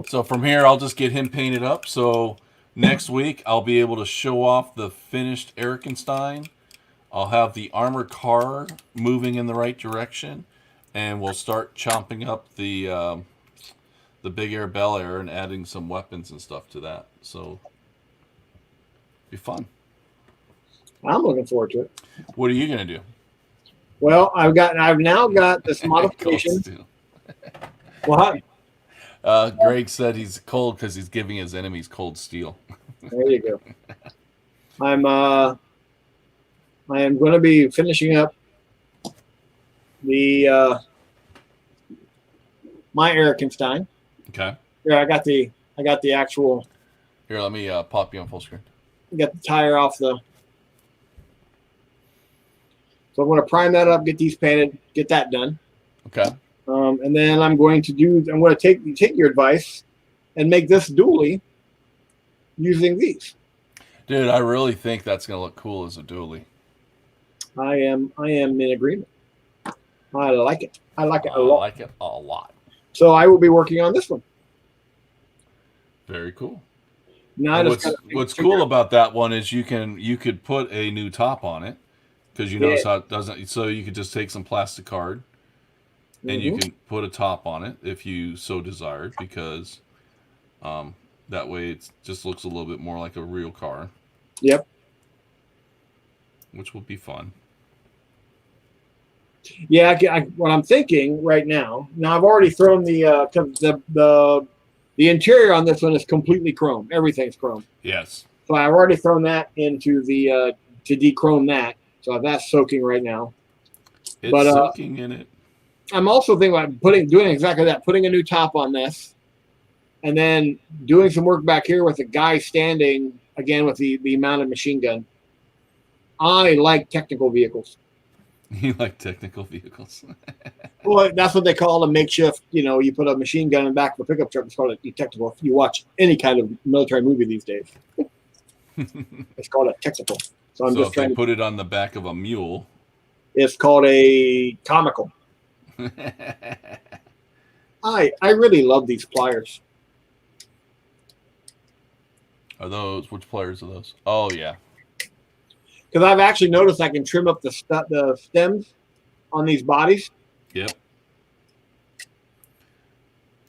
So from here, I'll just get him painted up. So next week, I'll be able to show off the finished Erikenstein. I'll have the armored car moving in the right direction, and we'll start chomping up the Big Air Bel Air and adding some weapons and stuff to that. So be fun. I'm looking forward to it. What are you gonna do? Well, I've now got this modification. What? Greg said he's cold because he's giving his enemies cold steel. There you go. I am going to be finishing up the my Erikenstein. Okay. Yeah, I got the actual. Here, let me pop you on full screen. Got the tire off the. So I'm going to prime that up, get these painted, get that done. Okay. And then I'm going to take your advice and make this dually using these. Dude, I really think that's going to look cool as a dually. I am in agreement. I like it. I like it a lot. I like it a lot. So I will be working on this one. Very cool. Now what's cool about that one is you could put a new top on it because you notice how it doesn't. So you could just take some plastic card and you Mm-hmm. can put a top on it if you so desired, because um, that way it just looks a little bit more like a real car, Yep. which will be fun. Yeah. What I'm thinking right now. Now I've already thrown the interior on this one is completely chrome. Everything's chrome. Yes, So I've already thrown that into the to dechrome that. So that's soaking right now. it's But soaking in it. I'm also thinking about doing exactly that, putting a new top on this, and then doing some work back here with the guy standing again with the mounted machine gun. I like technical vehicles. You like technical vehicles. Well, that's what they call a makeshift. You put a machine gun in the back of a pickup truck. It's called a technical. If you watch any kind of military movie these days, it's called a technical. So I'm So just if they trying to. put it on the back of a mule, It's called a comical. I really love these pliers are those which players are those? Oh yeah, because I've actually noticed I can trim up the stems on these bodies. yep. I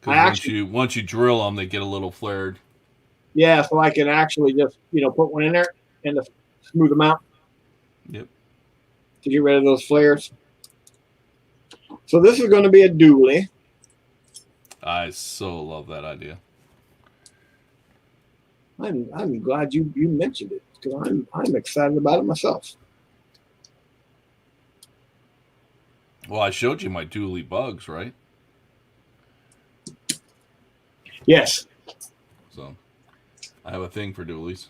Because once actually, you drill them, they get a little flared. yeah, so I can actually just put one in there and just smooth them out Yep. to get rid of those flares. So this is going to be a dually. I so love that idea. I'm glad you mentioned it because I'm excited about it myself. Well, I showed you my dually bugs, right? Yes. So I have a thing for dualies.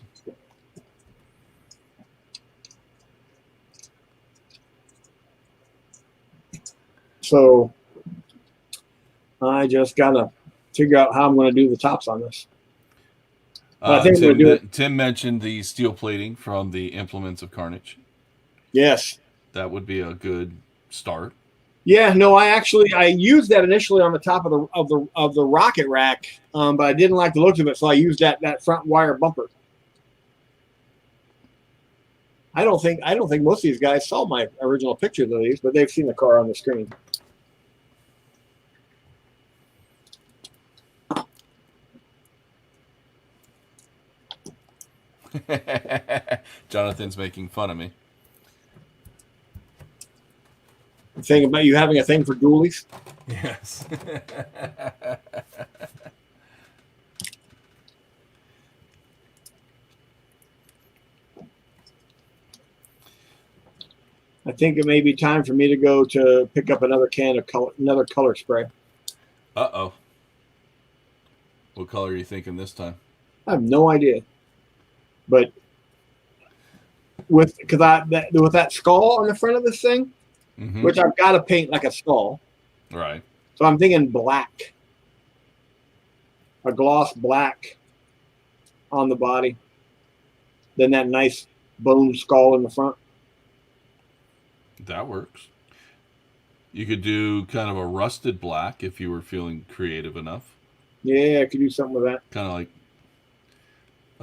So I just gotta figure out how I'm going to do the tops on this. But I think I'm going to do it. Tim mentioned the steel plating from the Implements of Carnage. Yes. That would be a good start. Yeah. No. I used that initially on the top of the rocket rack, but I didn't like the look of it, so I used that front wire bumper. I don't think most of these guys saw my original pictures of these, but they've seen the car on the screen. Jonathan's making fun of me. Think about you having a thing for dualies. Yes. I think it may be time for me to go to pick up another can of another color spray. Uh-oh. What color are you thinking this time? I have no idea, but with that skull on the front of this thing, Mm-hmm. which I've got to paint like a skull. Right. So I'm thinking black, a gloss black on the body, then that nice bone skull in the front. That works. You could do kind of a rusted black if you were feeling creative enough. Yeah, I could do something with that. Kind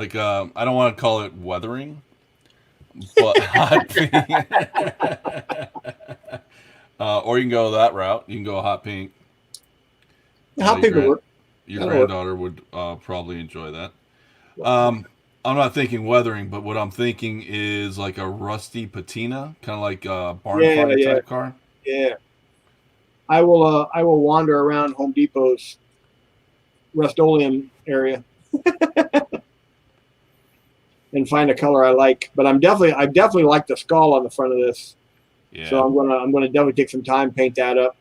of I don't want to call it weathering, but hot pink. Or you can go that route. You can go hot pink. How big would work? Your That'll granddaughter would probably enjoy that. I'm not thinking weathering, but what I'm thinking is like a rusty patina, kind of like a barn find type car. Yeah. I will wander around Home Depot's Rust-Oleum area and find a color I like. But I definitely like the skull on the front of this. Yeah. So I'm gonna definitely take some time, paint that up.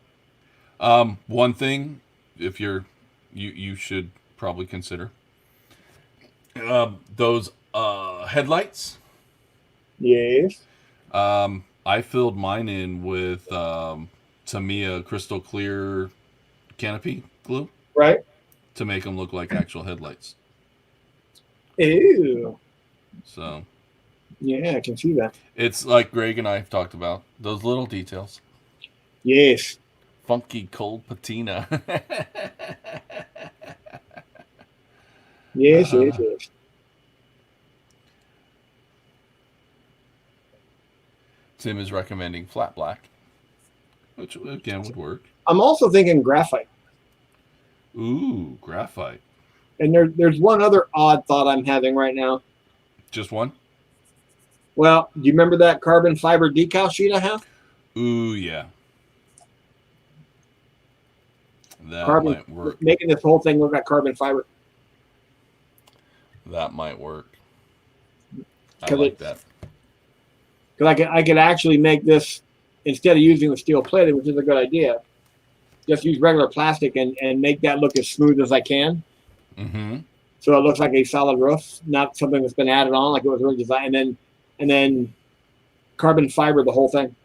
One thing, if you should probably consider those headlights. Yes. I filled mine in with Tamiya crystal clear canopy glue. Right. To make them look like actual headlights. Ew. So. Yeah, I can see that. It's like Greg and I have talked about. Those little details. Yes. Funky cold patina. Yes. Tim is recommending flat black. which again would work. I'm also thinking graphite. Ooh, graphite. And there's one other odd thought I'm having right now. Just one? Well, do you remember that carbon fiber decal sheet I have? Ooh, yeah. That Carbon, might work. making this whole thing look like carbon fiber. That might work. I Because like that. I could actually make this, instead of using the steel plated, which is a good idea, just use regular plastic and make that look as smooth as I can. Mm-hmm. So it looks like a solid roof, not something that's been added on like it was really designed, and then carbon fiber the whole thing.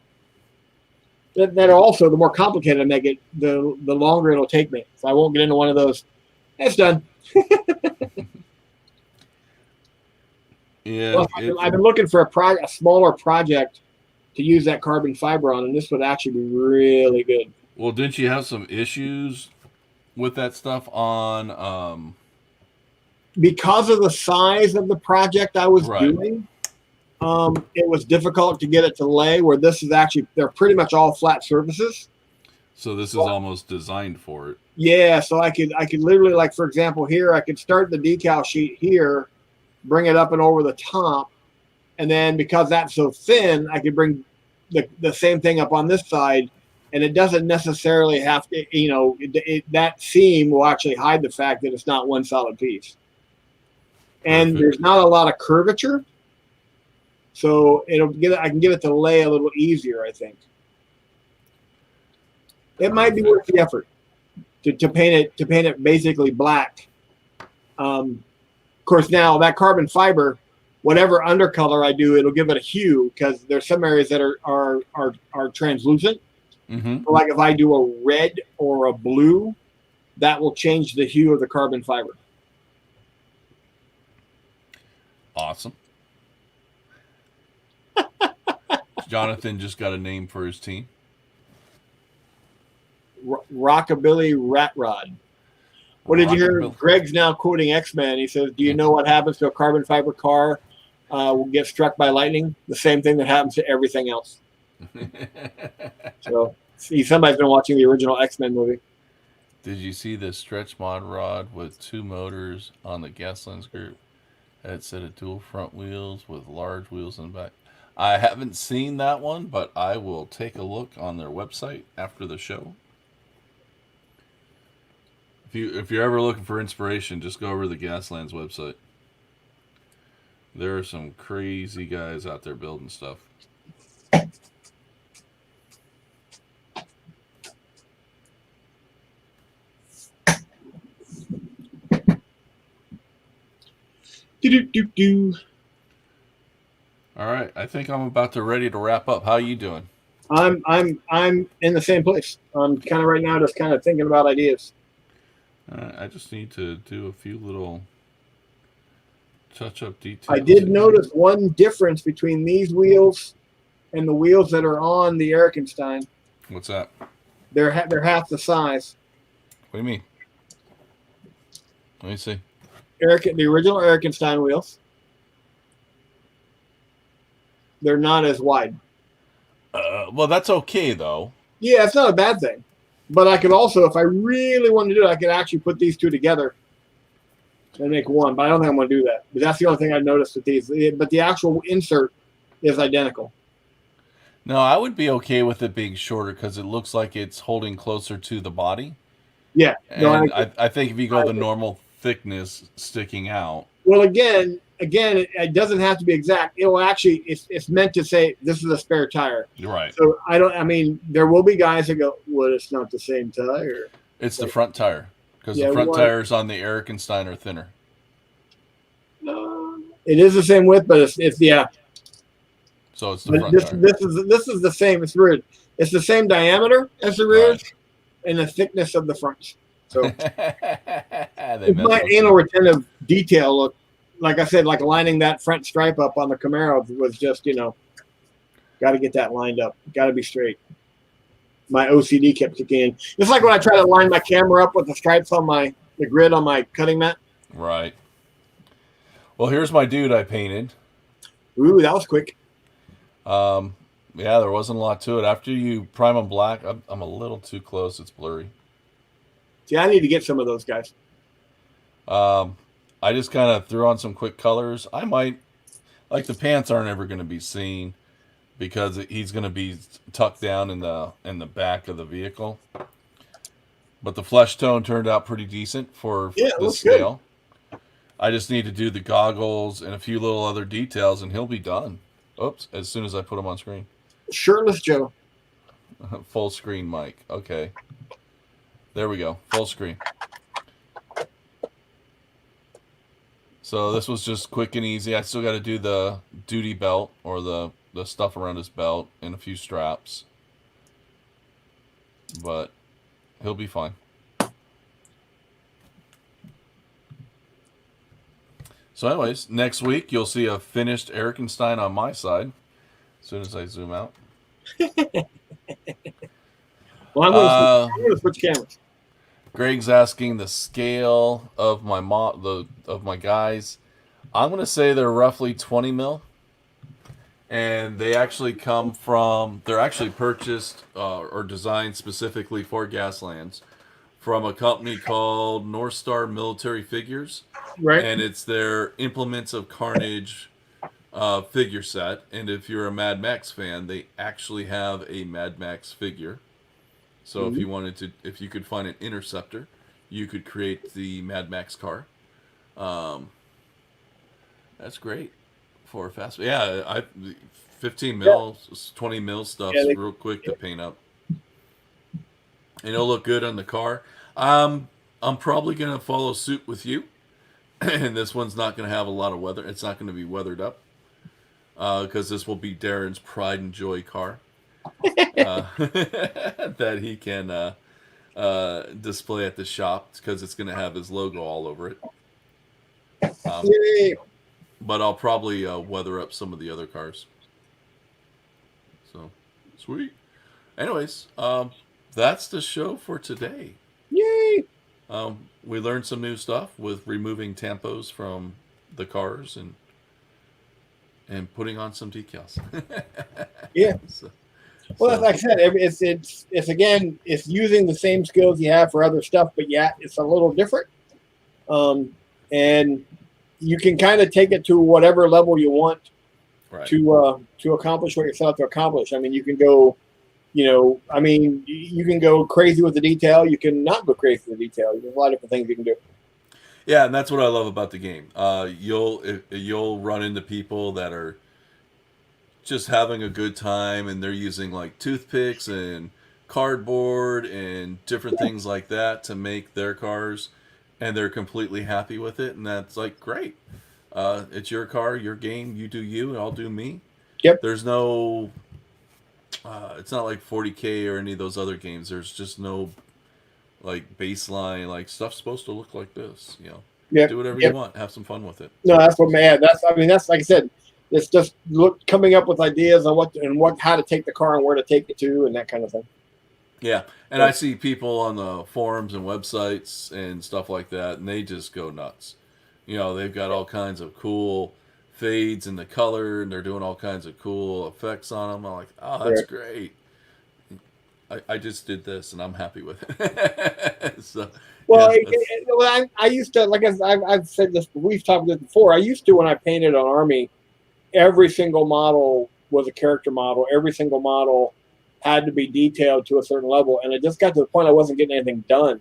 That also, the more complicated I make it, the longer it'll take me. So I won't get into one of those. It's done. Yeah. Well, I've been looking for a smaller project to use that carbon fiber on, and this would actually be really good. Well, didn't you have some issues with that stuff on? Because of the size of the project I was Right. doing, it was difficult to get it to lay. Where this is actually, they're pretty much all flat surfaces. So this is almost designed for it. Yeah, so I could literally, like, for example, here I could start the decal sheet here, bring it up and over the top, and then because that's so thin, I could bring the same thing up on this side, and it doesn't necessarily have to, that seam will actually hide the fact that it's not one solid piece. And Perfect. there's not a lot of curvature, so I can get it to lay a little easier, I think. It might be worth the effort to paint it basically black. Of course, now that carbon fiber, whatever undercolor I do, it'll give it a hue because there's some areas that are translucent. Mm-hmm. So like if I do a red or a blue, that will change the hue of the carbon fiber. Awesome. Jonathan just got a name for his team. Rockabilly Rat Rod. What did you hear? Greg's now quoting X-Men. He says, "Do you know what happens to a carbon fiber car will get struck by lightning? The same thing that happens to everything else." So, see, somebody's been watching the original X-Men movie. Did you see the stretch mod rod with 2 motors on the Gaslands group? Had a set of dual front wheels with large wheels in the back. I haven't seen that one, but I will take a look on their website after the show. If you're ever looking for inspiration, just go over to the Gaslands website. There are some crazy guys out there building stuff. All right, I think I'm about to ready to wrap up. How are you doing? I'm in the same place. I'm kind of right now just kind of thinking about ideas. I just need to do a few little touch-up details. I did notice one difference between these wheels and the wheels that are on the Erikenstein. What's that? They're half the size. What do you mean? Let me see. The original Erikenstein wheels, they're not as wide. Well, that's okay though. Yeah, it's not a bad thing. But I could also, if I really wanted to do it, I could actually put these two together and make one. But I don't think I'm going to do that. But that's the only thing I noticed with these. But the actual insert is identical. No, I would be okay with it being shorter because it looks like it's holding closer to the body. Yeah. And I think if you go the normal thickness sticking out. Well, again, it doesn't have to be exact. It will actually, it's meant to say this is a spare tire. Right. So there will be guys that go, well, it's not the same tire. It's the front tire because the front tires on the Erikenstein are thinner. It is the same width, but it's yeah. So it's the front tire. This is the same. It's weird. It's the same diameter as the rears and the thickness of the fronts. So my anal retentive detail look, like I said, like lining that front stripe up on the Camaro was just, got to get that lined up. Got to be straight. My OCD kept kicking in. It's like when I try to line my camera up with the stripes on the grid on my cutting mat. Right. Well, here's my dude I painted. Ooh, that was quick. Yeah, there wasn't a lot to it. After you prime them black, I'm a little too close. It's blurry. See, I need to get some of those guys. Um, I just kind of threw on some quick colors. I might like the pants aren't ever going to be seen because he's going to be tucked down in the back of the vehicle. But the flesh tone turned out pretty decent for Yeah, it this looks good. scale. I just need to do the goggles and a few little other details, and he'll be done. Oops! As soon as I put him on screen, Shirtless Joe. full screen mic. Okay, there we go. Full screen. So this was just quick and easy. I still got to do the duty belt or the stuff around his belt and a few straps, but he'll be fine. So, anyways, next week you'll see a finished Erikenstein on my side. As soon as I zoom out. Well, I'm going to switch cameras. Greg's asking the scale of my of my guys. I'm gonna say they're roughly 20 mil, and they actually come from. They're actually purchased or designed specifically for Gaslands from a company called North Star Military Figures, Right. and it's their Implements of Carnage figure set. And if you're a Mad Max fan, they actually have a Mad Max figure. So if you wanted to, if you could find an Interceptor, you could create the Mad Max car. That's great for a fast. Yeah, 15 mil, 20 mil stuff's real quick to paint up, and it'll look good on the car. I'm probably gonna follow suit with you, and this one's not gonna have a lot of weather. It's not gonna be weathered up, because this will be Darren's pride and joy car. That he can display at the shop because it's going to have his logo all over it. But I'll probably weather up some of the other cars. So, sweet. Anyways, that's the show for today. Yay! We learned some new stuff with removing tampos from the cars and putting on some decals. Yeah. Well, like I said, it's again, it's using the same skills you have for other stuff, but yeah, it's a little different. And you can kind of take it to whatever level you want to accomplish what you're set out to accomplish. I mean, you can go, you can go crazy with the detail. You can not go crazy with the detail. There's a lot of different things you can do. Yeah, and that's what I love about the game. You'll run into people that are just having a good time, and they're using like toothpicks and cardboard and different things like that to make their cars, and they're completely happy with it, and that's like great. It's your car, your game, you do you, and I'll do me. Yep. There's no it's not like 40K or any of those other games. There's just no like baseline, like stuff's supposed to look like this, do whatever you want, have some fun with it. No, that's what that's like I said, it's just coming up with ideas on how to take the car and where to take it to and that kind of thing. Yeah, and I see people on the forums and websites and stuff like that, and they just go nuts. They've got all kinds of cool fades in the color, and they're doing all kinds of cool effects on them. I'm like, oh, that's great. I just did this, and I'm happy with it. So, well, I used to, like I've said this, we've talked about this before. I used to, when I painted on Army, every single model was a character model. Every single model had to be detailed to a certain level, and it just got to the point I wasn't getting anything done.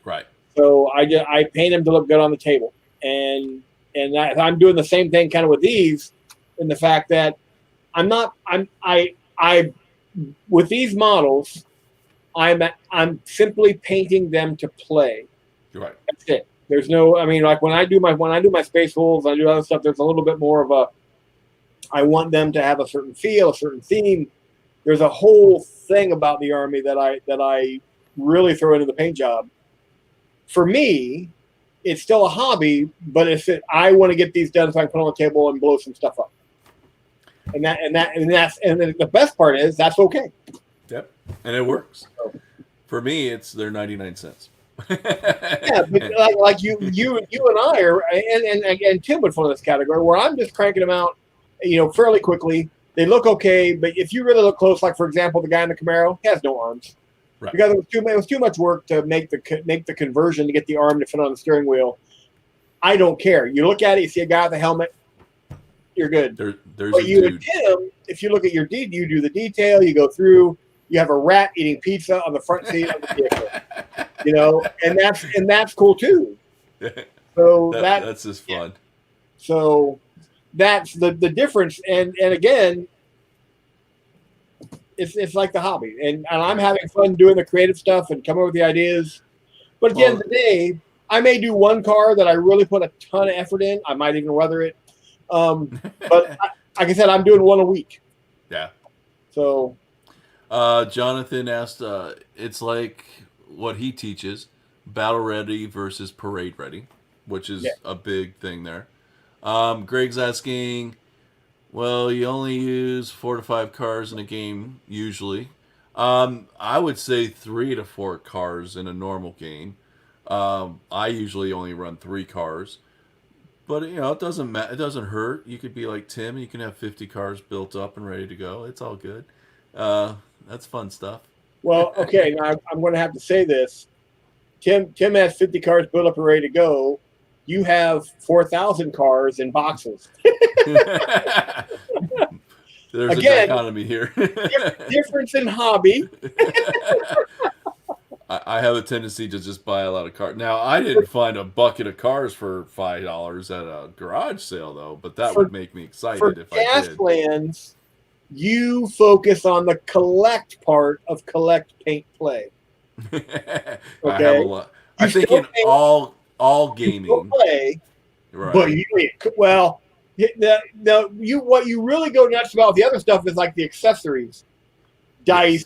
Right. So I paint them to look good on the table, and I'm doing the same thing kind of with these, in the fact that with these models, I'm simply painting them to play. Right. That's it. There's no, like when I do my Space Wolves, I do other stuff. There's a little bit more of I want them to have a certain feel, a certain theme. There's a whole thing about the Army that I really throw into the paint job. For me, it's still a hobby, but I want to get these done so I can put on the table and blow some stuff up. And the best part is that's okay. Yep, and it works. For me, they're 99 cents. Yeah, but like you and I are, and Tim would fall in this category where I'm just cranking them out, fairly quickly. They look okay, but if you really look close, like for example, the guy in the Camaro has no arms Right. because it was too much work to make the conversion to get the arm to fit on the steering wheel. I don't care. You look at it, you see a guy with a helmet, you're good. There's But your you and dude. Tim, if you look at your deed, you do the detail, you go through, you have a rat eating pizza on the front seat of the vehicle, and that's cool too. So That's just fun. so that's the difference. And again, it's like the hobby, and I'm having fun doing the creative stuff and coming up with the ideas. But at the end of the day, I may do one car that I really put a ton of effort in. I might even weather it. But like I said, I'm doing one a week. Yeah. So Jonathan asked, it's like what he teaches, battle ready versus parade ready, which is yeah. a big thing there. Greg's asking, well, you only use 4 to 5 cars in a game usually. I would say 3 to 4 cars in a normal game. I usually only run 3 cars, but it doesn't matter. It doesn't hurt. You could be like Tim. You can have 50 cars built up and ready to go. It's all good. That's fun stuff. Well, okay. Now I'm going to have to say this. Tim has 50 cars built up and ready to go. You have 4,000 cars in boxes. There's Again, a dichotomy here. Difference in hobby. I have a tendency to just buy a lot of cars. Now, I didn't find a bucket of cars for $5 at a garage sale, though, but that would make me excited if I did. Gaslands, you focus on the collect part of collect, paint, play. Okay? I have a lot. I think in all gaming, play, right? But what you really go nuts about the other stuff is like the accessories, dice,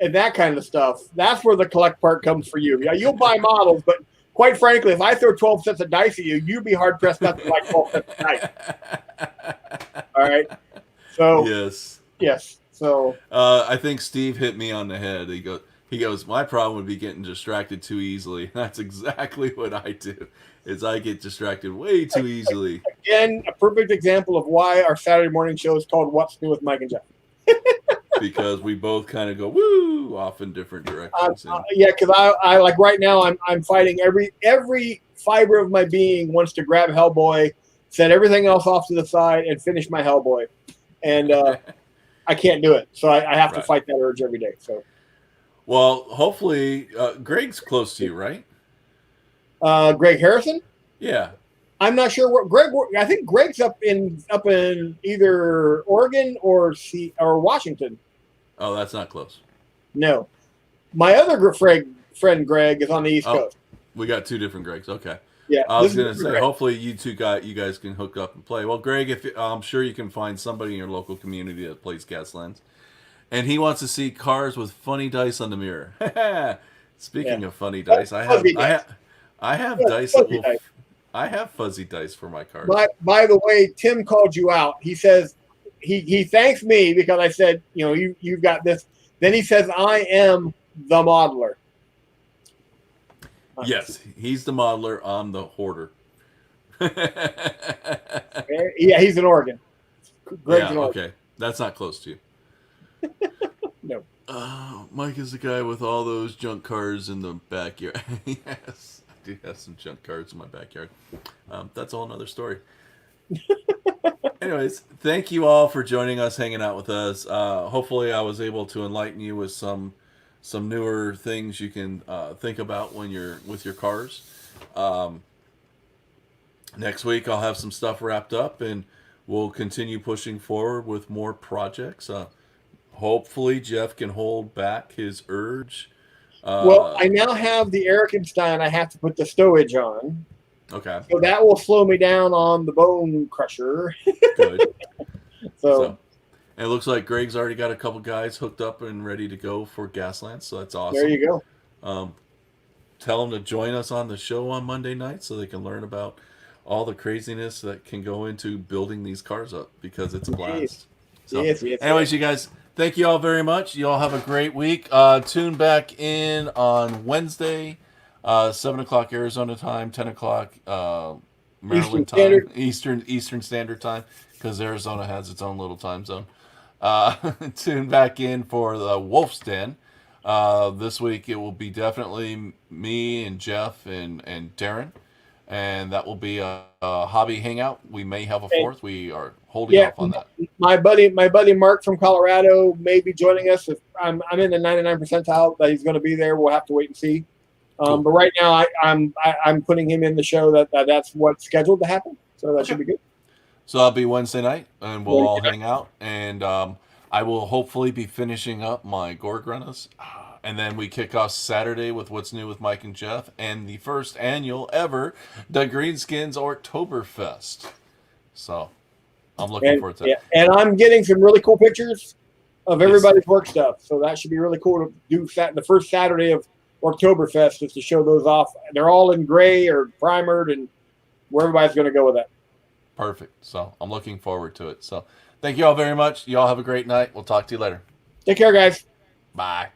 and that kind of stuff. That's where the collect part comes for you. Yeah, you'll buy models, but quite frankly, if I throw 12 sets of dice at you, you'd be hard pressed not to buy 12 sets of dice. All right. So yes. So I think Steve hit me on the head. He goes, my problem would be getting distracted too easily. That's exactly what I do. Is I get distracted way too easily. Again, a perfect example of why our Saturday morning show is called What's New with Mike and Jeff. Because we both kind of go woo off in different directions. Because I like right now I'm fighting every fiber of my being wants to grab Hellboy, set everything else off to the side, and finish my Hellboy, and I can't do it. So I have to fight that urge every day. So, well, hopefully Greg's close to you, right? Greg Harrison? Yeah. I'm not sure what Greg. I think Greg's up in either Oregon or Washington. Oh, that's not close. No, my other friend Greg is on the East Coast. We got 2 different Gregs. Okay. Yeah, I was gonna say, hopefully you guys can hook up and play. Well, Greg, I'm sure you can find somebody in your local community that plays Gaslands, and he wants to see cars with funny dice on the mirror. Speaking of funny dice, I have dice. I have fuzzy dice for my cars. By the way, Tim called you out. He says he thanks me because I said, you've got this. Then he says, I am the modeler. Yes, he's the modeler. I'm the hoarder. Yeah, he's in Oregon. Greg's in Oregon. Okay. That's not close to you. No. Mike is the guy with all those junk cars in the backyard. Yes, I do have some junk cars in my backyard. That's a whole nother story. Anyways, thank you all for joining us, hanging out with us. Hopefully I was able to enlighten you with some newer things you can think about when you're with your cars. Next week I'll have some stuff wrapped up and we'll continue pushing forward with more projects. Hopefully Jeff can hold back his urge. Well, I now have the Erikenstein I have to put the stowage on. Okay. So that will slow me down on the bone crusher. Good. So and it looks like Greg's already got a couple guys hooked up and ready to go for Gaslands, so that's awesome. There you go. Tell them to join us on the show on Monday night so they can learn about all the craziness that can go into building these cars up because it's a blast. So, anyways, you guys, thank you all very much. You all have a great week. Tune back in on Wednesday, 7 o'clock Arizona time, 10 o'clock Maryland time, Eastern Standard Time, because Arizona has its own little time zone. tune back in for the Wolf's Den. This week it will be definitely me and Jeff and Darren, and that will be a hobby hangout. We may have a Okay. fourth. We are holding Yeah, off on that. my buddy Mark from Colorado may be joining us. If I'm in the 99 percentile that he's going to be there. We'll have to wait and see. Cool. But right now, I'm putting him in the show that's what's scheduled to happen. So that should be good. So that'll be Wednesday night, and we'll all hang out. And I will hopefully be finishing up my Gorg runners. And then we kick off Saturday with What's New with Mike and Jeff, and the first annual ever, the Greenskins Oktoberfest. So I'm looking forward to it. And I'm getting some really cool pictures of everybody's work stuff. So that should be really cool to do the first Saturday of Oktoberfest is to show those off. They're all in gray or primered, and where everybody's going to go with that. Perfect. So I'm looking forward to it. So thank you all very much. You all have a great night. We'll talk to you later. Take care, guys. Bye.